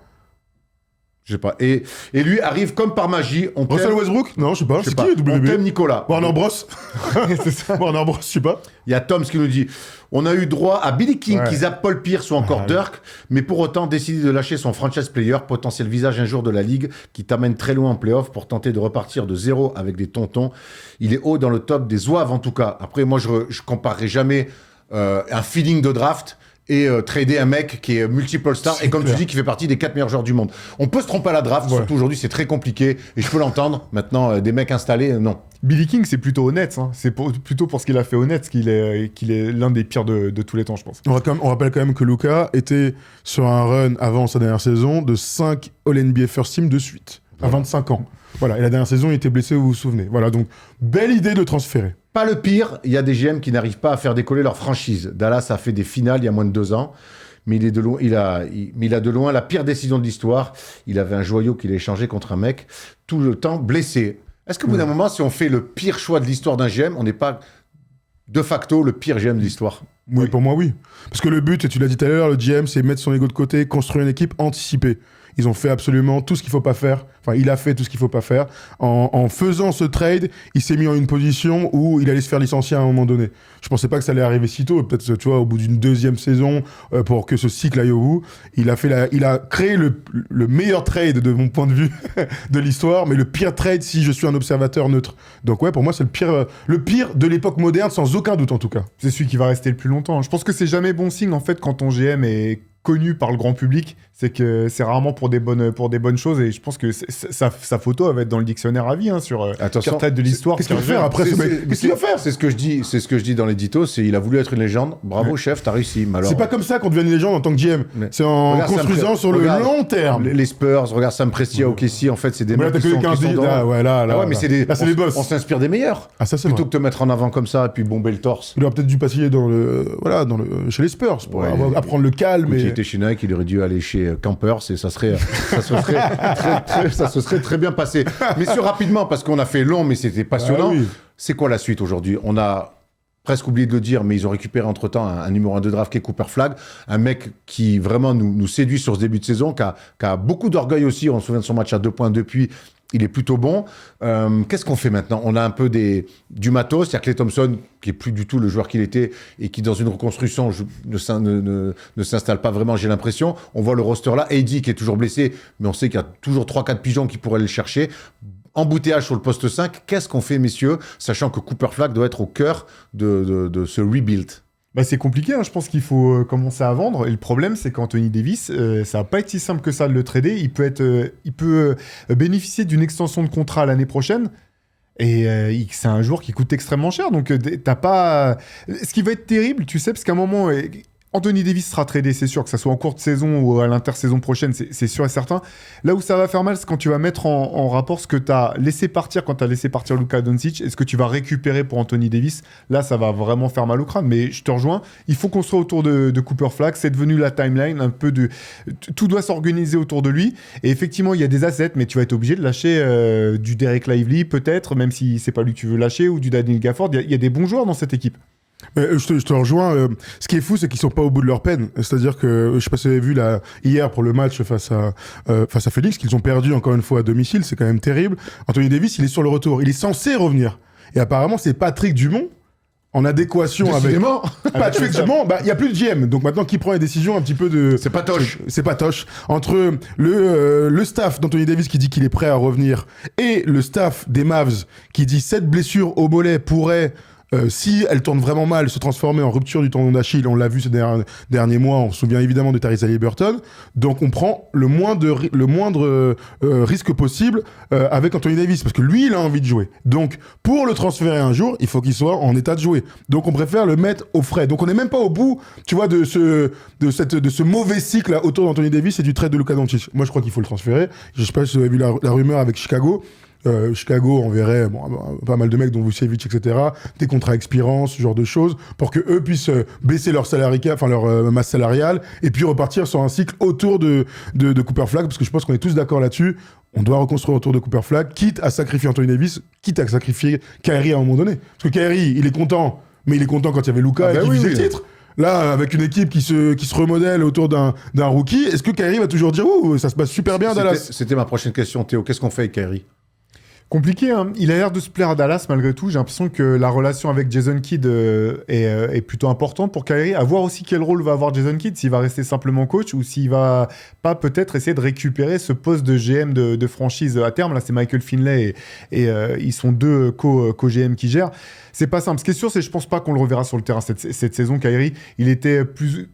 Je sais pas. Et lui arrive comme par magie. Russell Westbrook? Non, je sais pas. C'est qui WB? On t'aime Nicolas. Warner Bros. C'est ça. Warner Bros, je sais pas. Il y a Toms qui nous dit on a eu droit à Billy King qui zappe Paul Pierce ou encore Dirk, mais pour autant décidé de lâcher son franchise player, potentiel visage un jour de la ligue, qui t'amène très loin en playoff pour tenter de repartir de zéro avec des tontons. Il est haut dans le top des zouaves en tout cas. Après, moi, je comparerai jamais un feeling de draft et trader un mec qui est multiple star et comme tu dis qui fait partie des 4 meilleurs joueurs du monde. On peut se tromper à la draft, surtout aujourd'hui c'est très compliqué et je peux l'entendre. Maintenant des mecs installés, non. Billy King c'est plutôt honnête, hein. C'est plutôt pour ce qu'il a fait honnête qu'il est l'un des pires de tous les temps je pense. On rappelle quand même que Luka était sur un run avant sa dernière saison de 5 All-NBA First Team de suite, à 25 ans. Voilà, et la dernière saison il était blessé, vous vous souvenez. Voilà, donc belle idée de transférer. Pas le pire, il y a des GM qui n'arrivent pas à faire décoller leur franchise. Dallas a fait des finales il y a moins de 2 ans, mais il a de loin la pire décision de l'histoire. Il avait un joyau qu'il a échangé contre un mec tout le temps blessé. Est-ce qu'au bout d'un moment, si on fait le pire choix de l'histoire d'un GM, on n'est pas de facto le pire GM de l'histoire? Oui, pour moi, oui. Parce que le but, et tu l'as dit tout à l'heure, le GM, c'est mettre son ego de côté, construire une équipe anticipée. Ils ont fait absolument tout ce qu'il ne faut pas faire. Enfin, il a fait tout ce qu'il ne faut pas faire. En faisant ce trade, il s'est mis en une position où il allait se faire licencier à un moment donné. Je ne pensais pas que ça allait arriver si tôt. Peut-être, tu vois, au bout d'une 2e saison, pour que ce cycle aille au bout. Il a créé le meilleur trade, de mon point de vue, de l'histoire, mais le pire trade si je suis un observateur neutre. Donc ouais, pour moi, c'est le pire de l'époque moderne, sans aucun doute en tout cas. C'est celui qui va rester le plus longtemps. Je pense que c'est jamais bon signe, en fait, quand ton GM est connu par le grand public, c'est que c'est rarement pour des bonnes choses, et je pense que sa photo elle va être dans le dictionnaire à vie sur Attention, tête de l'histoire. Qu'est-ce qu'il va faire après ce mec? Qu'est-ce qu'il va faire? C'est ce que je dis dans l'édito, c'est il a voulu être une légende. Bravo chef, t'as réussi. Mais alors, C'est pas comme ça qu'on devient une légende en tant que GM. C'est en Regarde, construisant sur le long terme. les Spurs, regarde Sam Presti à OKC, en fait, c'est des Mais là, mecs t'as qui que sont 15 dans- là, ouais, là, Ah ouais, mais c'est des, là, c'est les boss. on s'inspire des meilleurs. Ah, ça, c'est Plutôt vrai. que de te mettre en avant comme ça et puis bomber le torse. Il aurait peut-être dû passer chez les Spurs pour Ouais, apprendre le calme. Qui Et... était chez Nike, il aurait dû aller chez Campers et ça se serait très bien passé. Mais rapidement, parce qu'on a fait long, mais c'était passionnant. Ah oui. C'est quoi la suite aujourd'hui? On a presque oublié de le dire, mais ils ont récupéré entre-temps un numéro 1 de draft qui est Cooper Flagg, un mec qui vraiment nous séduit sur ce début de saison, qui a beaucoup d'orgueil aussi. On se souvient de son match à 2 points depuis. Il est plutôt bon. Qu'est-ce qu'on fait maintenant? On a un peu du matos. Il y a Klay Thompson, qui est plus du tout le joueur qu'il était et qui, dans une reconstruction, ne s'installe pas vraiment, j'ai l'impression. On voit le roster là. AD, qui est toujours blessé, mais on sait qu'il y a toujours 3-4 pigeons qui pourraient le chercher. Embouteillage sur le poste 5. Qu'est-ce qu'on fait, messieurs, sachant que Cooper Flagg doit être au cœur de ce rebuild? Bah, c'est compliqué, je pense qu'il faut commencer à vendre. Et le problème, c'est qu'Anthony Davis, ça va pas être si simple que ça de le trader. Il peut bénéficier d'une extension de contrat l'année prochaine. Et c'est un joueur qui coûte extrêmement cher. Donc, t'as pas. Ce qui va être terrible, tu sais, parce qu'à un moment. Anthony Davis sera tradé, c'est sûr, que ça soit en courte saison ou à l'intersaison prochaine, c'est sûr et certain. Là où ça va faire mal, c'est quand tu vas mettre en rapport ce que tu as laissé partir quand tu as laissé partir Luka Doncic et ce que tu vas récupérer pour Anthony Davis. Là, ça va vraiment faire mal au crâne. Mais je te rejoins, il faut construire autour de Cooper Flagg. C'est devenu la timeline, un peu de... Tout doit s'organiser autour de lui. Et effectivement, il y a des assets, mais tu vas être obligé de lâcher du Derek Lively, peut-être, même si c'est pas lui que tu veux lâcher, ou du Daniel Gafford. Il y a des bons joueurs dans cette équipe. Mais je te rejoins. Ce qui est fou, c'est qu'ils sont pas au bout de leur peine. C'est-à-dire que je sais pas si vous avez vu hier pour le match face à Phoenix, qu'ils ont perdu encore une fois à domicile. C'est quand même terrible. Anthony Davis, il est sur le retour. Il est censé revenir. Et apparemment, c'est Patrick Dumont, en adéquation avec Patrick Dumont. Bah, il y a plus de GM. Donc maintenant, qui prend les décisions un petit peu de... C'est Patoche. C'est Patoche. Entre le staff d'Anthony Davis qui dit qu'il est prêt à revenir et le staff des Mavs qui dit cette blessure au mollet pourrait... si elle tourne vraiment mal, se transformer en rupture du tendon d'Achille, on l'a vu ces derniers mois, on se souvient évidemment de Tyrese Haliburton, donc on prend le moindre risque possible avec Anthony Davis, parce que lui, il a envie de jouer. Donc, pour le transférer un jour, il faut qu'il soit en état de jouer. Donc, on préfère le mettre au frais. Donc, on n'est même pas au bout, tu vois, de ce mauvais cycle là, autour d'Anthony Davis et du trade de Luka Doncic. Moi, je crois qu'il faut le transférer. Je sais pas si vous avez vu la rumeur avec Chicago. Chicago enverrait pas mal de mecs dont Vucevic, etc., des contrats expirants, ce genre de choses, pour que eux puissent baisser leur masse salariale et puis repartir sur un cycle autour de Cooper Flagg, parce que je pense qu'on est tous d'accord là-dessus. On doit reconstruire autour de Cooper Flagg, quitte à sacrifier Anthony Davis, quitte à sacrifier Kyrie à un moment donné. Parce que Kyrie, il est content, mais il est content quand il y avait Luka et qu'il visait le titre. Là, avec une équipe qui se remodèle autour d'un rookie, est-ce que Kyrie va toujours dire « Ouh, ça se passe super bien à Dallas ?» C'était ma prochaine question, Théo. Qu'est-ce qu'on fait avec Kyrie? Compliqué, hein. Il a l'air de se plaire à Dallas malgré tout. J'ai l'impression que la relation avec Jason Kidd est plutôt importante pour Kyrie. À voir aussi quel rôle va avoir Jason Kidd, s'il va rester simplement coach ou s'il va pas peut-être essayer de récupérer ce poste de GM de franchise à terme. Là, c'est Michael Finlay et ils sont deux co-GM qui gèrent. C'est pas simple. Ce qui est sûr, c'est que je pense pas qu'on le reverra sur le terrain cette saison. Kyrie, il était plus...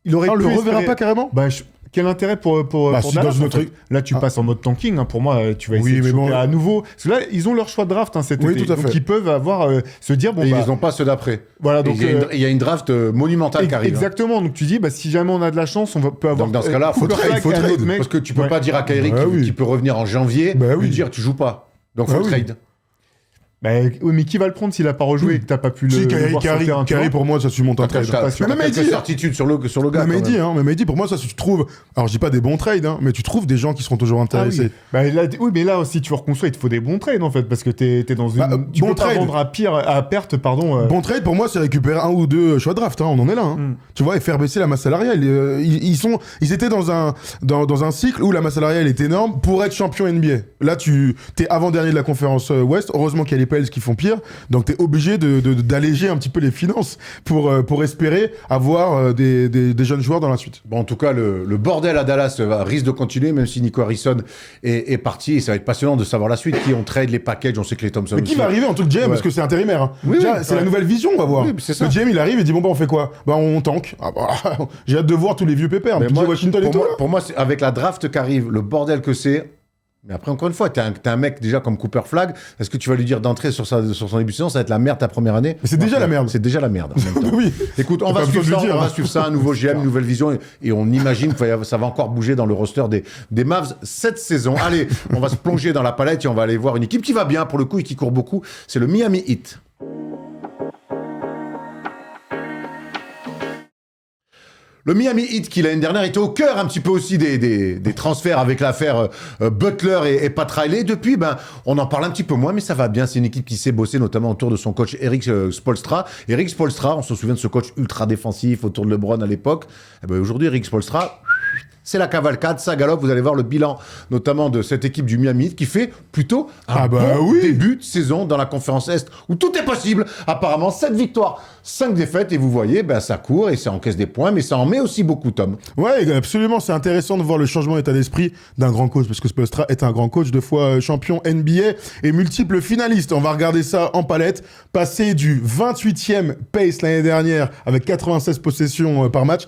Il aurait pu le reverra espérer... pas carrément? Quel intérêt pour si Dallas, dans une autre... en fait. Là, tu passes en mode tanking. Hein. Pour moi, tu vas essayer de choper à nouveau. Parce que là, ils ont leur choix de draft cet été. Tout à fait. Donc, ils peuvent se dire... Et ils n'ont pas ceux d'après. Voilà, donc, il y a une draft monumentale qui arrive. Exactement. Donc, tu dis, si jamais on a de la chance, on peut avoir... Donc, dans ce cas-là, faut trade. Parce que tu peux pas dire à Kyrie qui peut revenir en janvier, lui dire, tu joues pas. Donc, faut trade. Oui, mais qui va le prendre s'il a pas rejoué et que t'as pas pu le voir sur le terrain? Kyrie, pour moi, ça surmonte un trade. Même quelques certitudes sur le gars. Mais dit, pour moi, ça, tu trouves... Alors, je dis pas des bons trades, hein, mais tu trouves des gens qui seront toujours intéressés. Mais là, si tu reconstruis, il te faut des bons trades, en fait, parce que t'es dans une... tu peux pas vendre à perte, pardon. Bon trade, pour moi, c'est récupérer un ou deux choix de draft, hein, on en est là. Hein. Tu vois, et faire baisser la masse salariale. Ils étaient dans un cycle où la masse salariale est énorme pour être champion NBA. Là, t'es avant-dernier de la conférence Ouest. Heureusement qu'il y a les Pels qui font pire. Donc t'es obligé d'alléger un petit peu les finances pour espérer avoir des jeunes joueurs dans la suite. Bon, en tout cas, le bordel à Dallas risque de continuer, même si Nico Harrison est parti. Et ça va être passionnant de savoir la suite. Qui on trade les packages, on sait que les Thompson Mais qui aussi. va arriver en tout cas GM, parce que c'est intérimaire. Hein. Oui, Déjà, oui, c'est la nouvelle vision, on va voir. Oui, c'est ça. Le GM, il arrive et dit, bon, bah, on fait quoi? Bah, on tank. Ah, bah, j'ai hâte de voir tous les vieux pépères. Mais PJ Washington et tout. pour moi, avec la draft qui arrive, le bordel que c'est. Mais après, encore une fois, t'as un mec déjà comme Cooper Flag. Est-ce que tu vas lui dire d'entrer sur son début de saison, ça va être la merde ta première année? Mais c'est déjà la merde. C'est déjà la merde. En même temps. Oui. Écoute, on T'as va pas suivre besoin ça, de le dire, on va hein. suivre ça, un nouveau GM, une nouvelle vision, et on imagine que ça va encore bouger dans le roster des Mavs cette saison. Allez, on va se plonger dans la palette et on va aller voir une équipe qui va bien pour le coup et qui court beaucoup. C'est le Miami Heat. Le Miami Heat, qui l'année dernière était au cœur un petit peu aussi des transferts avec l'affaire Butler et Pat Riley. Depuis, on en parle un petit peu moins, mais ça va bien. C'est une équipe qui s'est bossée, notamment autour de son coach Eric Spoelstra. Eric Spoelstra, on se souvient de ce coach ultra défensif autour de LeBron à l'époque. Aujourd'hui, Eric Spoelstra, c'est la cavalcade, ça galope. Vous allez voir le bilan, notamment de cette équipe du Miami Heat, qui fait plutôt un début de saison dans la conférence Est, où tout est possible. Apparemment, 7 victoires, 5 défaites, et vous voyez, ça court et ça encaisse des points, mais ça en met aussi beaucoup, Tom. Ouais, absolument. C'est intéressant de voir le changement d'état d'esprit d'un grand coach, parce que Spoelstra est un grand coach, 2 fois champion NBA et multiple finaliste. On va regarder ça en palette. Passer du 28e pace l'année dernière, avec 96 possessions par match,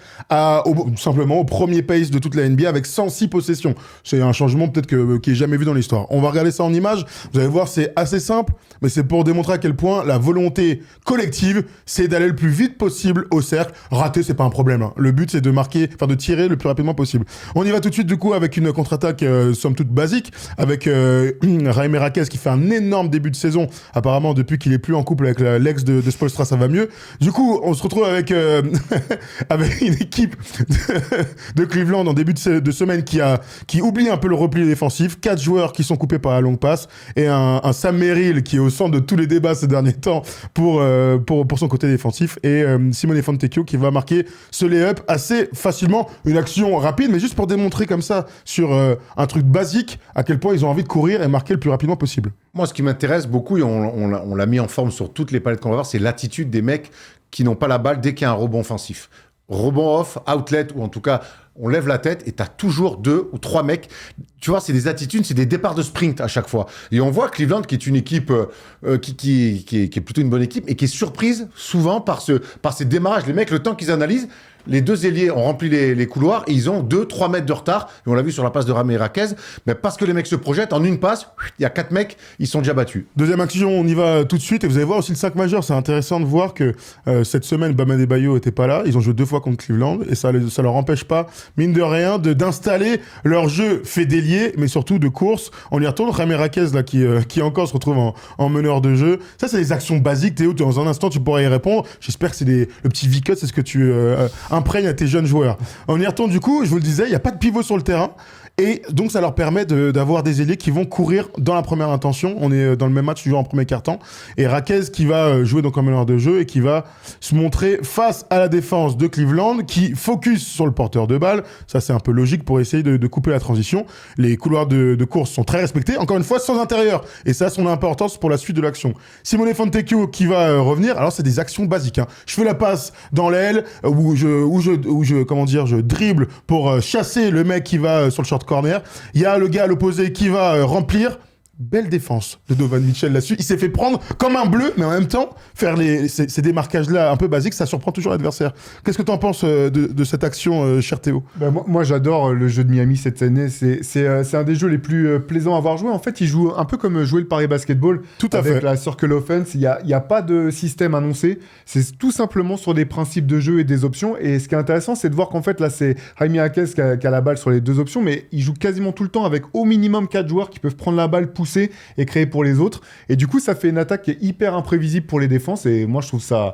simplement au premier pace de toute la NBA avec 106 possessions. C'est un changement peut-être qui est jamais vu dans l'histoire. On va regarder ça en images. Vous allez voir, c'est assez simple, mais c'est pour démontrer à quel point la volonté collective, c'est d'aller le plus vite possible au cercle. Rater, c'est pas un problème. Hein. Le but, c'est de tirer le plus rapidement possible. On y va tout de suite, du coup, avec une contre-attaque somme toute basique, avec Jaime Raquez qui fait un énorme début de saison. Apparemment, depuis qu'il est plus en couple avec l'ex de Spoelstra, ça va mieux. Du coup, on se retrouve avec avec une équipe de Cleveland en début de semaine qui oublie un peu le repli défensif. 4 joueurs qui sont coupés par la longue passe et un Sam Merrill qui est au centre de tous les débats ces derniers temps pour son côté défensif, et Simone Fontecchio qui va marquer ce lay-up assez facilement. Une action rapide, mais juste pour démontrer comme ça sur un truc basique à quel point ils ont envie de courir et marquer le plus rapidement possible. Moi, ce qui m'intéresse beaucoup, et on l'a mis en forme sur toutes les palettes qu'on va voir, c'est l'attitude des mecs qui n'ont pas la balle dès qu'il y a un rebond offensif. Rebond off, outlet, ou en tout cas, on lève la tête et t'as toujours 2 ou 3 mecs. Tu vois, c'est des attitudes, c'est des départs de sprint à chaque fois. Et on voit Cleveland, qui est une équipe qui est plutôt une bonne équipe et qui est surprise souvent par ces démarrages. Les mecs, le temps qu'ils analysent, les 2 ailiers ont rempli les couloirs et ils ont 2-3 mètres de retard. Et on l'a vu sur la passe de Jaime Raquez. Mais parce que les mecs se projettent, en une passe, il y a 4 mecs, ils sont déjà battus. Deuxième action, on y va tout de suite. Et vous allez voir aussi le 5 majeur. C'est intéressant de voir que cette semaine, Bam Adebayo était pas là. Ils ont joué 2 fois contre Cleveland. Et ça leur empêche pas, mine de rien, d'installer leur jeu fait d'ailier, mais surtout de course. On y retourne. Jaime Raquez, là, qui encore se retrouve en meneur de jeu. Ça, c'est des actions basiques. Théo, dans un instant, tu pourras y répondre. J'espère que c'est le petit V-cut, c'est ce que tu imprègne à tes jeunes joueurs. On y retourne du coup, je vous le disais, il n'y a pas de pivot sur le terrain. Et donc, ça leur permet d'avoir des ailiers qui vont courir dans la première intention. On est dans le même match, toujours en premier quart-temps. Et Raquez qui va jouer donc en meneur de jeu et qui va se montrer face à la défense de Cleveland, qui focus sur le porteur de balle. Ça, c'est un peu logique pour essayer de couper la transition. Les couloirs de course sont très respectés. Encore une fois, sans intérieur. Et ça a son importance pour la suite de l'action. Simone Fontecchio qui va revenir. Alors, c'est des actions basiques. Hein. Je fais la passe dans l'aile où je dribble pour chasser le mec qui va sur le short corner. Il y a le gars à l'opposé qui va remplir. Belle défense de Donovan Mitchell là-dessus. Il s'est fait prendre comme un bleu, mais en même temps, faire ces démarquages-là un peu basiques, ça surprend toujours l'adversaire. Qu'est-ce que tu en penses de cette action, cher Théo ? Moi, j'adore le jeu de Miami cette année. C'est un des jeux les plus plaisants à voir jouer. En fait, ils jouent un peu comme jouer le Paris Basketball. Tout à avec fait. la circle offense. Il y a pas de système annoncé. C'est tout simplement sur des principes de jeu et des options. Et ce qui est intéressant, c'est de voir qu'en fait, là, c'est Jaime Raquez qui a la balle sur les 2 options, mais il joue quasiment tout le temps avec au minimum 4 joueurs qui peuvent prendre la balle, pousser et créer pour les autres. Et du coup, ça fait une attaque qui est hyper imprévisible pour les défenses. Et moi, je trouve ça...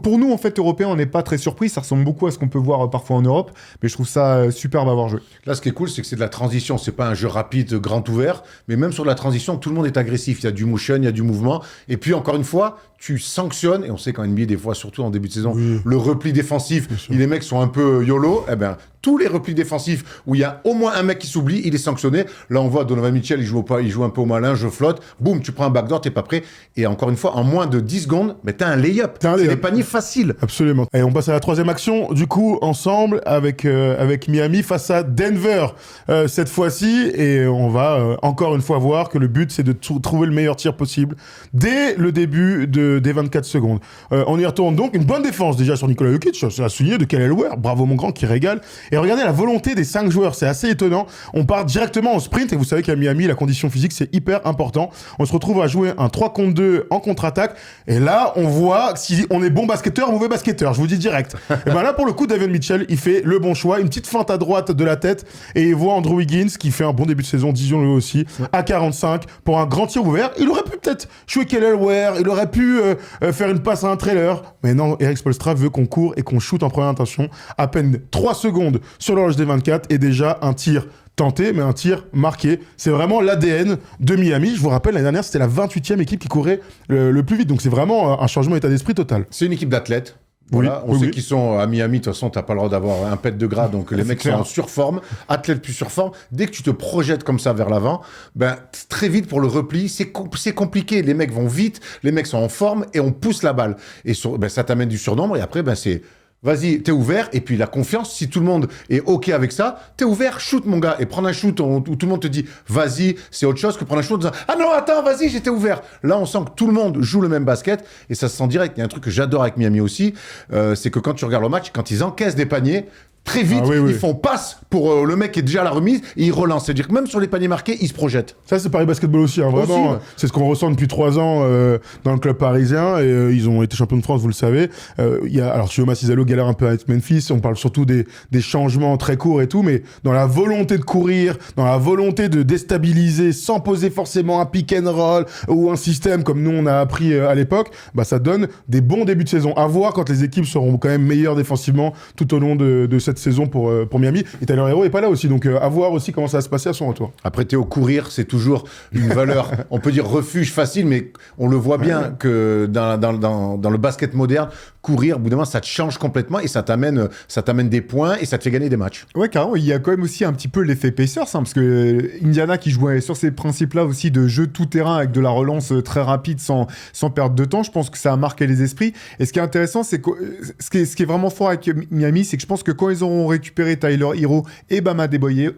Pour nous, en fait, Européens, on n'est pas très surpris. Ça ressemble beaucoup à ce qu'on peut voir parfois en Europe. Mais je trouve ça superbe à voir jouer. Là, ce qui est cool, c'est que c'est de la transition. C'est pas un jeu rapide, grand ouvert. Mais même sur la transition, tout le monde est agressif. Il y a du motion, il y a du mouvement. Et puis, encore une fois, tu sanctionnes. Et on sait qu'en NBA, des fois, surtout en début de saison, le repli défensif, les mecs sont un peu YOLO. Eh ben, tous les replis défensifs où il y a au moins un mec qui s'oublie, il est sanctionné. Là, on voit Donovan Mitchell, il joue un peu au malin, je flotte. Boum, tu prends un backdoor, t'es pas prêt. Et encore une fois, en moins de 10 secondes, mais t'as un lay-up. C'est des paniers faciles. Absolument. Et on passe à la troisième action, du coup, ensemble, avec Miami face à Denver, cette fois-ci. Et on va encore une fois voir que le but, c'est de trouver le meilleur tir possible dès le début des 24 secondes. On y retourne donc. Une bonne défense déjà sur Nikola Jokic, c'est à souligner, de Kelly Oubre. Bravo mon grand qui régale. Et regardez la volonté des 5 joueurs, c'est assez étonnant. On part directement en sprint et vous savez qu'à Miami, la condition physique, c'est hyper important. On se retrouve à jouer un 3 contre 2 en contre-attaque. Et là, on voit si on est bon basketteur ou mauvais basketteur. Je vous dis direct. Et ben là, pour le coup, David Mitchell, il fait le bon choix. Une petite feinte à droite de la tête et il voit Andrew Wiggins qui fait un bon début de saison, disons-le aussi, à 45 pour un grand tir ouvert. Il aurait pu peut-être jouer Kelly Oubre, il aurait pu faire une passe à un trailer. Mais non, Erik Spoelstra veut qu'on court et qu'on shoot en première intention. À peine 3 secondes sur l'horloge des 24 et déjà un tir tenté, mais un tir marqué. C'est vraiment l'ADN de Miami. Je vous rappelle, l'année dernière, c'était la 28e équipe qui courait le plus vite. Donc c'est vraiment un changement d'état d'esprit total. C'est une équipe d'athlètes. Voilà, on sait qu'ils sont à Miami, de toute façon, t'as pas le droit d'avoir un pet de gras, donc les mecs sont en surforme, athlètes plus surforme. Dès que tu te projettes comme ça vers l'avant, ben, très vite pour le repli, c'est compliqué. Les mecs vont vite, les mecs sont en forme et on pousse la balle. Et ça t'amène du surnombre et après, ben, c'est... Vas-y, t'es ouvert, et puis la confiance, si tout le monde est OK avec ça, t'es ouvert, shoot mon gars, et prendre un shoot où tout le monde te dit vas-y, c'est autre chose que prendre un shoot en disant ah non, attends, vas-y, j'étais ouvert. Là, on sent que tout le monde joue le même basket, et ça se sent direct. Il y a un truc que j'adore avec Miami aussi, c'est que quand tu regardes le match, quand ils encaissent des paniers, très vite, ils font passe pour le mec qui est déjà à la remise et ils relancent. C'est-à-dire que même sur les paniers marqués, ils se projettent. Ça, c'est Paris Basketball aussi, hein, vraiment. Aussi, ouais. C'est ce qu'on ressent depuis 3 ans dans le club parisien. Et ils ont été champions de France, vous le savez. Alors, Chioma Cizalo galère un peu avec Memphis. On parle surtout des changements très courts et tout. Mais dans la volonté de courir, dans la volonté de déstabiliser sans poser forcément un pick and roll ou un système comme nous, on a appris à l'époque, bah, ça donne des bons débuts de saison. À voir quand les équipes seront quand même meilleures défensivement tout au long de cette saison pour Miami. Et Tyler Hero est pas là aussi, donc à voir aussi comment ça va se passer à son retour. Après Théo, courir, c'est toujours une valeur, on peut dire refuge facile, mais on le voit bien que dans le basket moderne, courir, au bout d'un moment, ça te change complètement et ça t'amène des points et ça te fait gagner des matchs. Ouais, carrément, il y a quand même aussi un petit peu l'effet Pacers, hein, parce que Indiana qui jouait sur ces principes-là aussi de jeu tout-terrain avec de la relance très rapide sans perdre de temps, je pense que ça a marqué les esprits. Et ce qui est intéressant, c'est que ce qui est vraiment fort avec Miami, c'est que je pense que quand ils auront récupéré Tyler Hero et Bam Adebayo,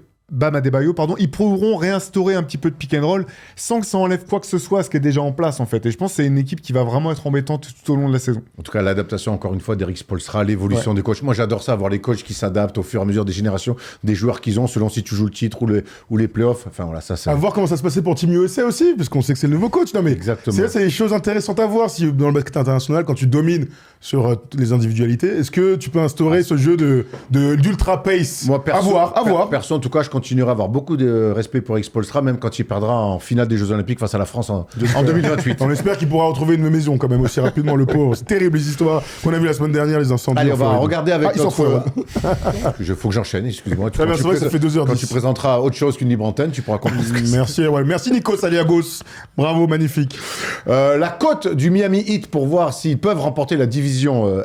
ils pourront réinstaurer un petit peu de pick and roll sans que ça enlève quoi que ce soit à ce qui est déjà en place en fait. Et je pense que c'est une équipe qui va vraiment être embêtante tout au long de la saison. En tout cas, l'adaptation encore une fois d'Erik Spoelstra, l'évolution des coachs. Moi, j'adore ça, voir les coachs qui s'adaptent au fur et à mesure des générations, des joueurs qu'ils ont selon si tu joues le titre ou les playoffs. Enfin voilà, ça. À voir comment ça se passait pour Team USA aussi, parce qu'on sait que c'est le nouveau coach. Non mais exactement. C'est des choses intéressantes à voir si dans le basket international, quand tu domines sur les individualités, est-ce que tu peux instaurer ce jeu d'ultra pace? Moi, à voir. Perso, en tout cas, je continuerai à avoir beaucoup de respect pour Erik Spoelstra, même quand il perdra en finale des Jeux Olympiques face à la France en 2028. On espère qu'il pourra retrouver une maison quand même aussi rapidement, le pauvre. C'est terrible les histoires qu'on a vu la semaine dernière, les incendies. Allez, on va regarder avec notre... Il faut que j'enchaîne, excuse-moi. Ça fait 2h10. Quand tu présenteras autre chose qu'une libre antenne, tu pourras comprendre. Merci Nikos Aliagos. Bravo, magnifique. La cote du Miami Heat pour voir s'ils peuvent remporter la division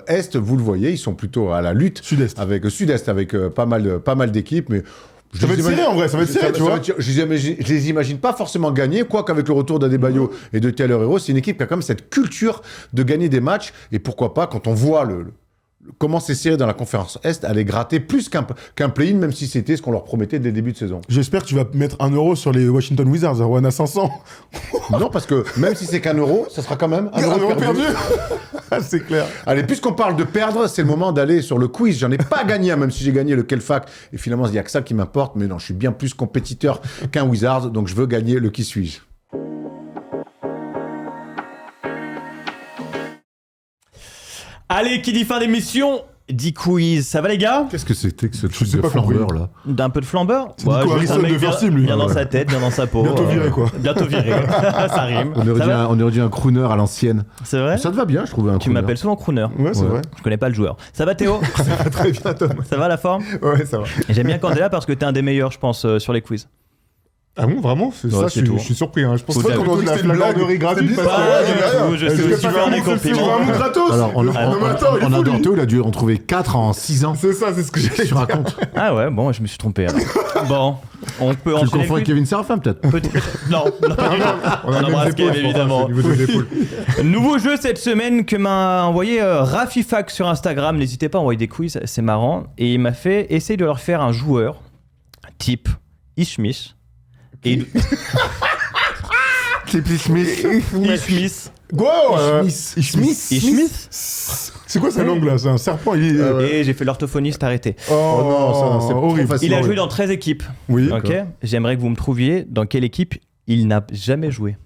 Est, vous le voyez, ils sont plutôt à la lutte. Sud-Est avec pas mal d'équipes, mais... Ça va être serré en vrai, ça va être serré, tu vois. Je les imagine pas forcément gagner, quoique avec le retour d'Adebayo et de Tyler Hero, c'est une équipe qui a quand même cette culture de gagner des matchs, et pourquoi pas, quand on voit comment c'est serré dans la conférence Est, aller gratter plus qu'un play-in, même si c'était ce qu'on leur promettait dès le début de saison. J'espère que tu vas mettre 1 euro sur les Washington Wizards, Erwan à 500. Non, parce que même si c'est qu'1 euro, ça sera quand même 1 euro perdu. C'est clair. Allez, puisqu'on parle de perdre, c'est le moment d'aller sur le quiz. J'en ai pas gagné, même si j'ai gagné le Kelfac. Et finalement, il n'y a que ça qui m'importe. Mais non, je suis bien plus compétiteur qu'un Wizards, donc je veux gagner le qui suis-je. Allez, qui dit fin d'émission dit quiz. Ça va les gars? Qu'est-ce que c'était que ce truc de flambeur là? D'un peu de flambeur? C'est Nico Harrison de First Team, lui. Bien dans sa tête, bien dans sa peau. Bientôt viré, quoi. Bientôt viré. Ça rime. On aurait dit un crooner à l'ancienne. C'est vrai? Ça te va bien, je trouve. Tu m'appelles souvent crooner. Ouais, c'est vrai. Je connais pas le joueur. Ça va Théo? Ça va très bien, Tom. Ça va la forme? Ouais, ça va. J'aime bien quand t'es là parce que t'es un des meilleurs, je pense, sur les quiz. Ah bon, vraiment c'est Ouais, ça, c'est tout. je suis surpris. Hein. Je pense Faut pas dire qu'on que dit la c'était une blague. flagornerie gratuite. C'est parce Pas que- du tout, je Est-ce sais que aussi t'as faire fait des un mot C'est compliments. vraiment gratos. Alors, on Non, mais attends, il est a fou, lui. Dorto, il a dû en trouver 4 en 6 ans. C'est ça, c'est ce que j'ai Tu racontes. Ah ouais, bon, je me suis trompé alors. Bon, on peut Tu le enchaîner. confonds avec le Kevin Serafin, peut-être. quiz Peut-être. Non, non, pas du tout. On a embrasse les mêmes Kev, épaules, évidemment. au niveau des épaules. Nouveau jeu cette semaine que m'a envoyé Rafifax sur Instagram. N'hésitez pas à envoyer des quiz, c'est marrant. Et il m'a fait essayer de leur faire un joueur type Ishmish. Et Ishmish. Quoi Ishmish. C'est quoi sa langue là? C'est un serpent. Il est... Et j'ai fait l'orthophoniste arrêté. Oh, non, ça, c'est horrible. trop facile. Il a joué dans 13 équipes. Oui. Ok. J'aimerais que vous me trouviez dans quelle équipe il n'a jamais joué.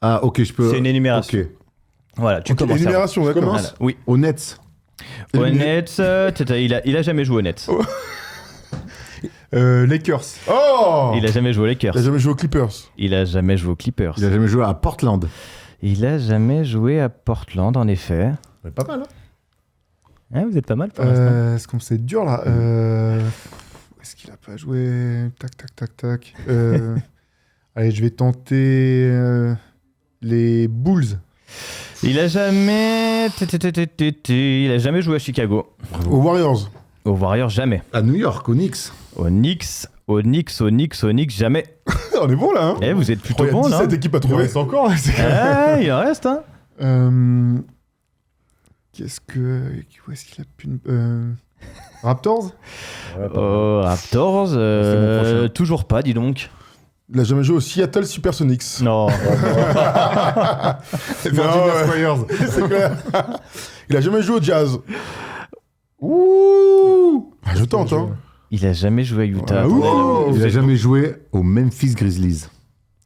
Ah, ok, je peux. C'est une énumération. Ok. Voilà, tu Ok, commences. énumération, d'accord. commence. Voilà, oui. Au Nets. Honnête, il a jamais joué au Nets. Lakers. Oh Il a jamais joué aux Lakers. Il a jamais joué aux Clippers. Il a jamais joué aux Clippers. Il a jamais joué à Portland. Il a jamais joué à Portland, en effet. C'est pas mal, hein. Ah, vous êtes pas mal pour l'instant. Est-ce qu'on c'est dur là Où est-ce qu'il a pas joué? Tac, tac, tac, tac. Allez, je vais tenter les Bulls. Il a jamais. Il a jamais joué à Chicago. Aux Warriors. Aux Warriors, jamais. À New York, au Knicks. Aux Knicks, jamais. On est bon là, hein? Eh, vous êtes plutôt Il y a bon là. 17 équipes à Il trouver. reste encore. Ah, il en reste, hein. Qu'est-ce que. Où est-ce qu'il a pu. Raptors? Oh, Raptors, C'est mon prochain. toujours pas, dis donc. Il a jamais joué aux Seattle Supersonics. Non. Virginia Squires. C'est clair. Il a jamais joué au Jazz. Ouh Ah, je tente, hein. Il a jamais joué à Utah. Ah, ouh. Attendez, Il a jamais joué au Memphis Grizzlies.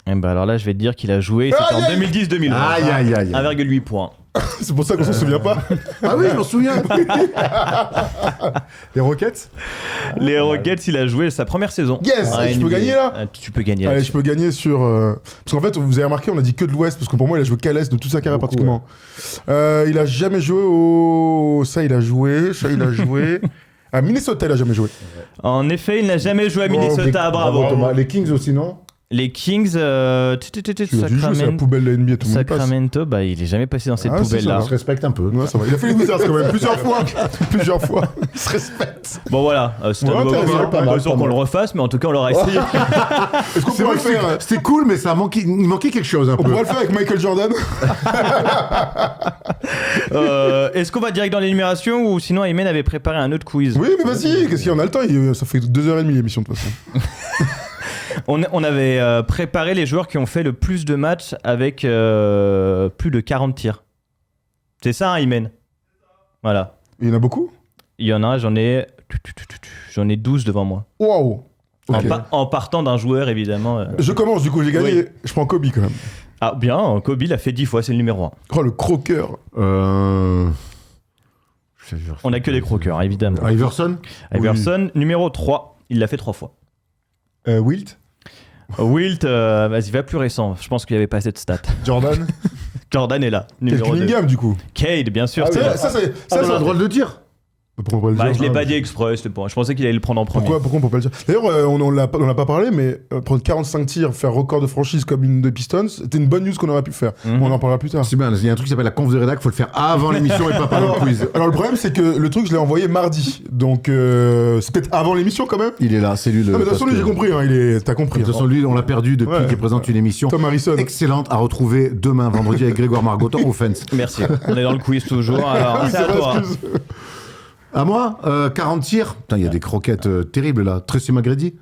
Eh ben alors là, je vais te dire qu'il a joué. C'était en 2010-2020. Aïe, aïe, aïe. 1,8 points. C'est pour ça qu'on s'en souvient pas. Ah oui, je m'en souviens. Les Rockets? Les Rockets, il a joué sa première saison. Yes, Ah, je peux NBA. gagner, là Ah, tu peux gagner. Allez, là-dessus. je peux gagner sur... Parce qu'en fait, vous avez remarqué, on a dit que de l'Ouest, parce que pour moi, il a joué qu'à l'Est de toute sa carrière Beaucoup, pratiquement. Il a jamais joué au... Ça, il a joué. À Minnesota, il a jamais joué. En effet, il n'a jamais joué à Minnesota. Bravo. Thomas. Les Kings aussi, non? Les Kings, Tu l'as dit, c'est la Sacramento, poubelle de la NBA, tout le monde passe. Sacramento, bah il est jamais passé dans cette Ah, c'est poubelle-là. On se respecte un peu. Ouais, ça va. Il a fait les Wizards quand même, plusieurs fois. Plusieurs fois. Il se respecte. Bon voilà, c'est Ouais, un nouveau intéressant, quiz. pas mal, Pas sûr pas qu'on mal. le refasse, mais en tout cas on l'aura essayé. Est-ce qu'on C'est pourrait vrai le que faire c'était cool, mais ça manquait, il manquait quelque chose un On peu. pourrait le faire avec Michael Jordan. Est-ce qu'on va direct dans l'énumération ou sinon Aymen avait préparé un autre quiz? Oui, mais vas-y, qu'est-ce qu'il y en a le temps Ça fait 2h30 l'émission de toute façon. On avait préparé les joueurs qui ont fait le plus de matchs avec plus de 40 tirs. C'est ça, hein, Aymen? Voilà. Il y en a beaucoup. Il y en a, j'en ai 12 devant moi. Waouh. Ok. En partant d'un joueur, évidemment. Je commence, du coup, j'ai gagné. Oui. Je prends Kobe quand même. Ah, bien, Kobe l'a fait 10 fois, c'est le numéro 1. Oh, le croqueur. On a que des croqueurs, évidemment. Iverson. Iverson, numéro 3, il l'a fait 3 fois. Wilt? Wilt, vas-y, va plus récent. Je pense qu'il n'y avait pas assez de stats. Jordan. Jordan est là, Kate numéro 2. Cunningham, du coup. Cade, bien sûr. c'est Ça, vrai. Ça, c'est un drôle de tir. Pourquoi on peut pas le Bah, dire je l'ai pas dit exprès, c'était bon. Je pensais qu'il allait le prendre en premier. Pourquoi on peut pas le dire D'ailleurs, on l'a pas parlé, mais prendre 45 tirs, faire record de franchise comme une des Pistons, c'était une bonne news qu'on aurait pu faire. Mhm. On en parlera plus tard. C'est bien, il y a un truc qui s'appelle la conf de rédac, faut le faire avant l'émission et pas pendant le quiz. Alors le problème, c'est que le truc, je l'ai envoyé mardi. Donc, c'est peut-être avant l'émission quand même. Il est là, c'est lui le. Non, mais de toute façon, lui, j'ai compris. Hein, t'as compris. De toute façon, lui, on l'a perdu depuis Ouais. qu'il présente une émission Tom Harrison. excellente à retrouver demain, vendredi, avec Grégoire Margoton au Fence. Merci. On est dans le quiz toujours. Alors, Oui, c'est à vrai, toi. excuse. À moi, 40 tirs. Putain, il y a des croquettes terribles là. Tracy McGrady.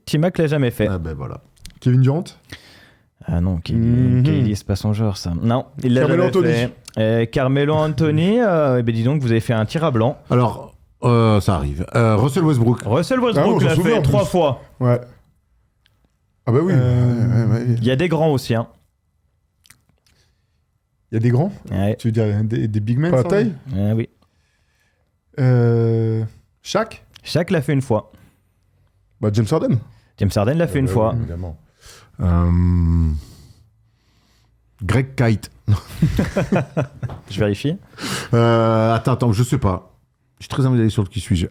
T-Mac l'a jamais fait. Ah ben voilà. Kevin Durant. Ah non, Mhm. Kelly, c'est pas son genre ça. Non, il l'a Carmelo jamais Anthony. fait. Carmelo Anthony, eh ben dis donc, vous avez fait un tir à blanc. Alors, ça arrive. Russell Westbrook. Russell Ah Westbrook bon, j'en l'a souviens, fait en 3 plus. fois. Ouais. Ah bah oui. Ouais. Il y a des grands aussi. Hein. Il y a des grands? Ouais. Tu veux dire des big men? Pas la ça taille. Ah oui. Shaq? Shaq l'a fait une fois. Bah James Harden. James Harden l'a fait une fois. Évidemment. Greg Kite. Je vérifie. Attends, je sais pas. J'ai très envie d'aller sur le qui suis-je.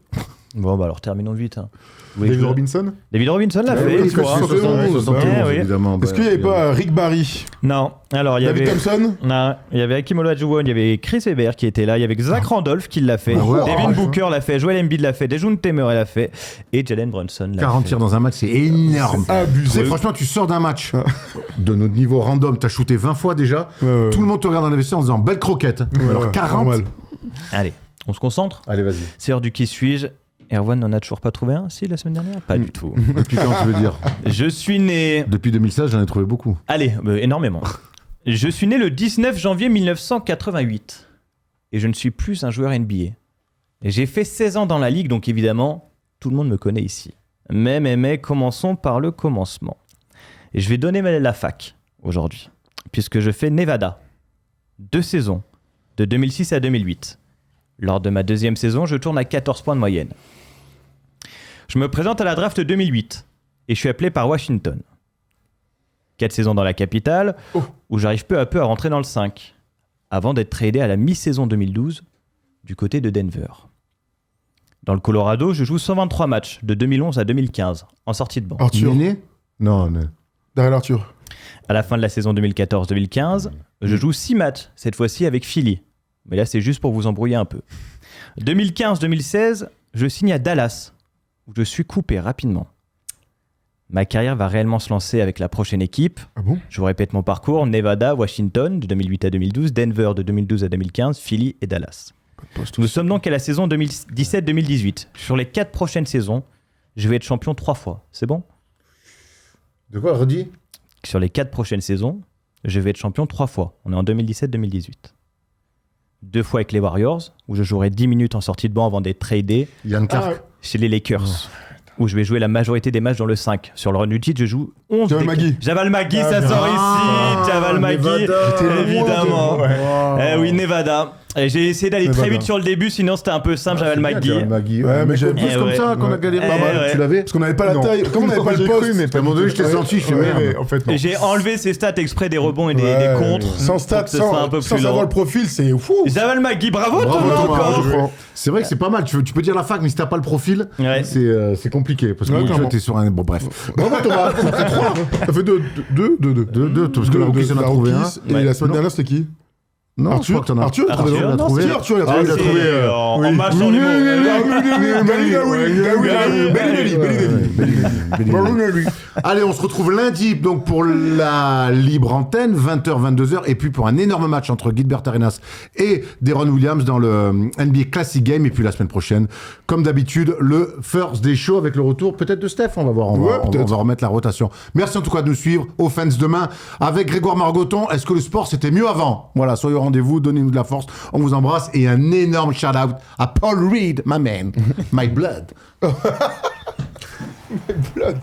Bon, bah alors terminons vite. Hein. Oui, David Robinson. David Robinson l'a Ah fait. oui, je crois. 71, oui. évidemment. Est-ce qu'il n'y avait pas Rick Barry, Non, alors il y David avait. Thompson? Non, il y avait Hakeem Olajuwon, il y avait Chris Webber qui était là, il y avait Zach Randolph qui l'a fait, ouais, Devin Booker l'a fait, Joel Embiid l'a fait, Dejounte Murray l'a fait et Jalen Brunson l'a 40 fait. tirs dans un match, c'est énorme. Abusé. Franchement, tu sors d'un match de notre niveau random, t'as shooté 20 fois déjà. Ouais. Tout le monde te regarde dans la vestiaire en disant belle croquette. Alors 40. normal. Allez, on se concentre. Allez, vas-y. C'est l'heure du qui suis-je. Erwan n'en a toujours pas trouvé un, si, la semaine dernière? Pas du tout. Depuis quand tu veux dire? Je suis né... Depuis 2016, j'en ai trouvé beaucoup. Allez, énormément. Je suis né le 19 janvier 1988. Et je ne suis plus un joueur NBA. Et j'ai fait 16 ans dans la ligue, donc évidemment, tout le monde me connaît ici. Mais, commençons par le commencement. Et je vais donner la fac, aujourd'hui. Puisque je fais Nevada. 2 saisons, de 2006 à 2008. Lors de ma 2e saison, je tourne à 14 points de moyenne. Je me présente à la draft 2008 et je suis appelé par Washington. 4 saisons dans la capitale, où j'arrive peu à peu à rentrer dans le 5, avant d'être tradé à la mi-saison 2012 du côté de Denver. Dans le Colorado, je joue 123 matchs de 2011 à 2015, en sortie de banc. Arthur. Né? Non, non. Derrière Arthur. À la fin de la saison 2014-2015, je joue 6 matchs, cette fois-ci avec Philly. Mais là, c'est juste pour vous embrouiller un peu. 2015-2016, je signe à Dallas, où je suis coupé rapidement. Ma carrière va réellement se lancer avec la prochaine équipe. Ah bon? Je vous répète mon parcours: Nevada, Washington de 2008 à 2012, Denver de 2012 à 2015, Philly et Dallas. Nous sommes donc à la saison 2017-2018. Sur les 4 prochaines saisons, je vais être champion 3 fois. C'est bon? De quoi, redis? Sur les 4 prochaines saisons, je vais être champion 3 fois. On est en 2017-2018. 2 fois avec les Warriors, où je jouerai 10 minutes en sortie de banc avant d'être tradé Yann Clark. chez les Lakers, où je vais jouer la majorité des matchs dans le 5. Sur le run du titre, je joue 11 Javal Magui. Javal Magui, ça sort ici. Javal Magui, évidemment. Eh oui, Nevada. Et j'ai essayé d'aller très Nevada. vite sur le début, sinon c'était un peu simple, Javal Magui. Ouais, mais j'avais plus plus comme ouais. ça qu'on a galéré. Ouais, Pas mal. ouais. Tu l'avais? Parce qu'on n'avait pas la Non. taille. Comme on n'avait pas le J'ai poste. cru, mais À un moment donné, je t'ai senti, je fais Ouais, merde. mais en fait, non. Et j'ai enlevé ces stats exprès des rebonds et des Ouais, contres. Sans stats, pour que ce soit un peu sans plus savoir lent. le profil, c'est fou. Javal Magui, bravo, Bravo, Thomas, Thomas, encore. je prends. C'est vrai que c'est pas mal. Tu peux dire la fac, mais si t'as pas le profil, Ouais. c'est compliqué. Parce que Ouais, moi, clairement. t'es sur un. Bon, bref. Bravo, Thomas. Ça fait deux. Parce que la Rookies, on a trouvé un. Et Ouais. la semaine Non. dernière, c'était qui? Non, Arthur, je crois que t'en as. Arthur, il a trouvé. Arthur, il a non, trouvé. c'est- Arthur, il a Ah, trouvé. il a trouvé. en match dans les mots. Allez, on se retrouve lundi donc pour la libre antenne, 20h, 22h, et puis pour un énorme match entre Gilbert Arenas et Deron Williams dans le NBA Classic Game, et puis la semaine prochaine, comme d'habitude, le First Day Show avec le retour peut-être de Steph, on va voir, on va remettre la rotation. Merci en tout cas de nous suivre, Offense demain avec Grégoire Margoton. Est-ce que le sport c'était mieux avant? Voilà, soyez au rendez-vous, donnez-nous de la force, on vous embrasse, et un énorme shout-out à Paul Reed, my man, my blood. Blood.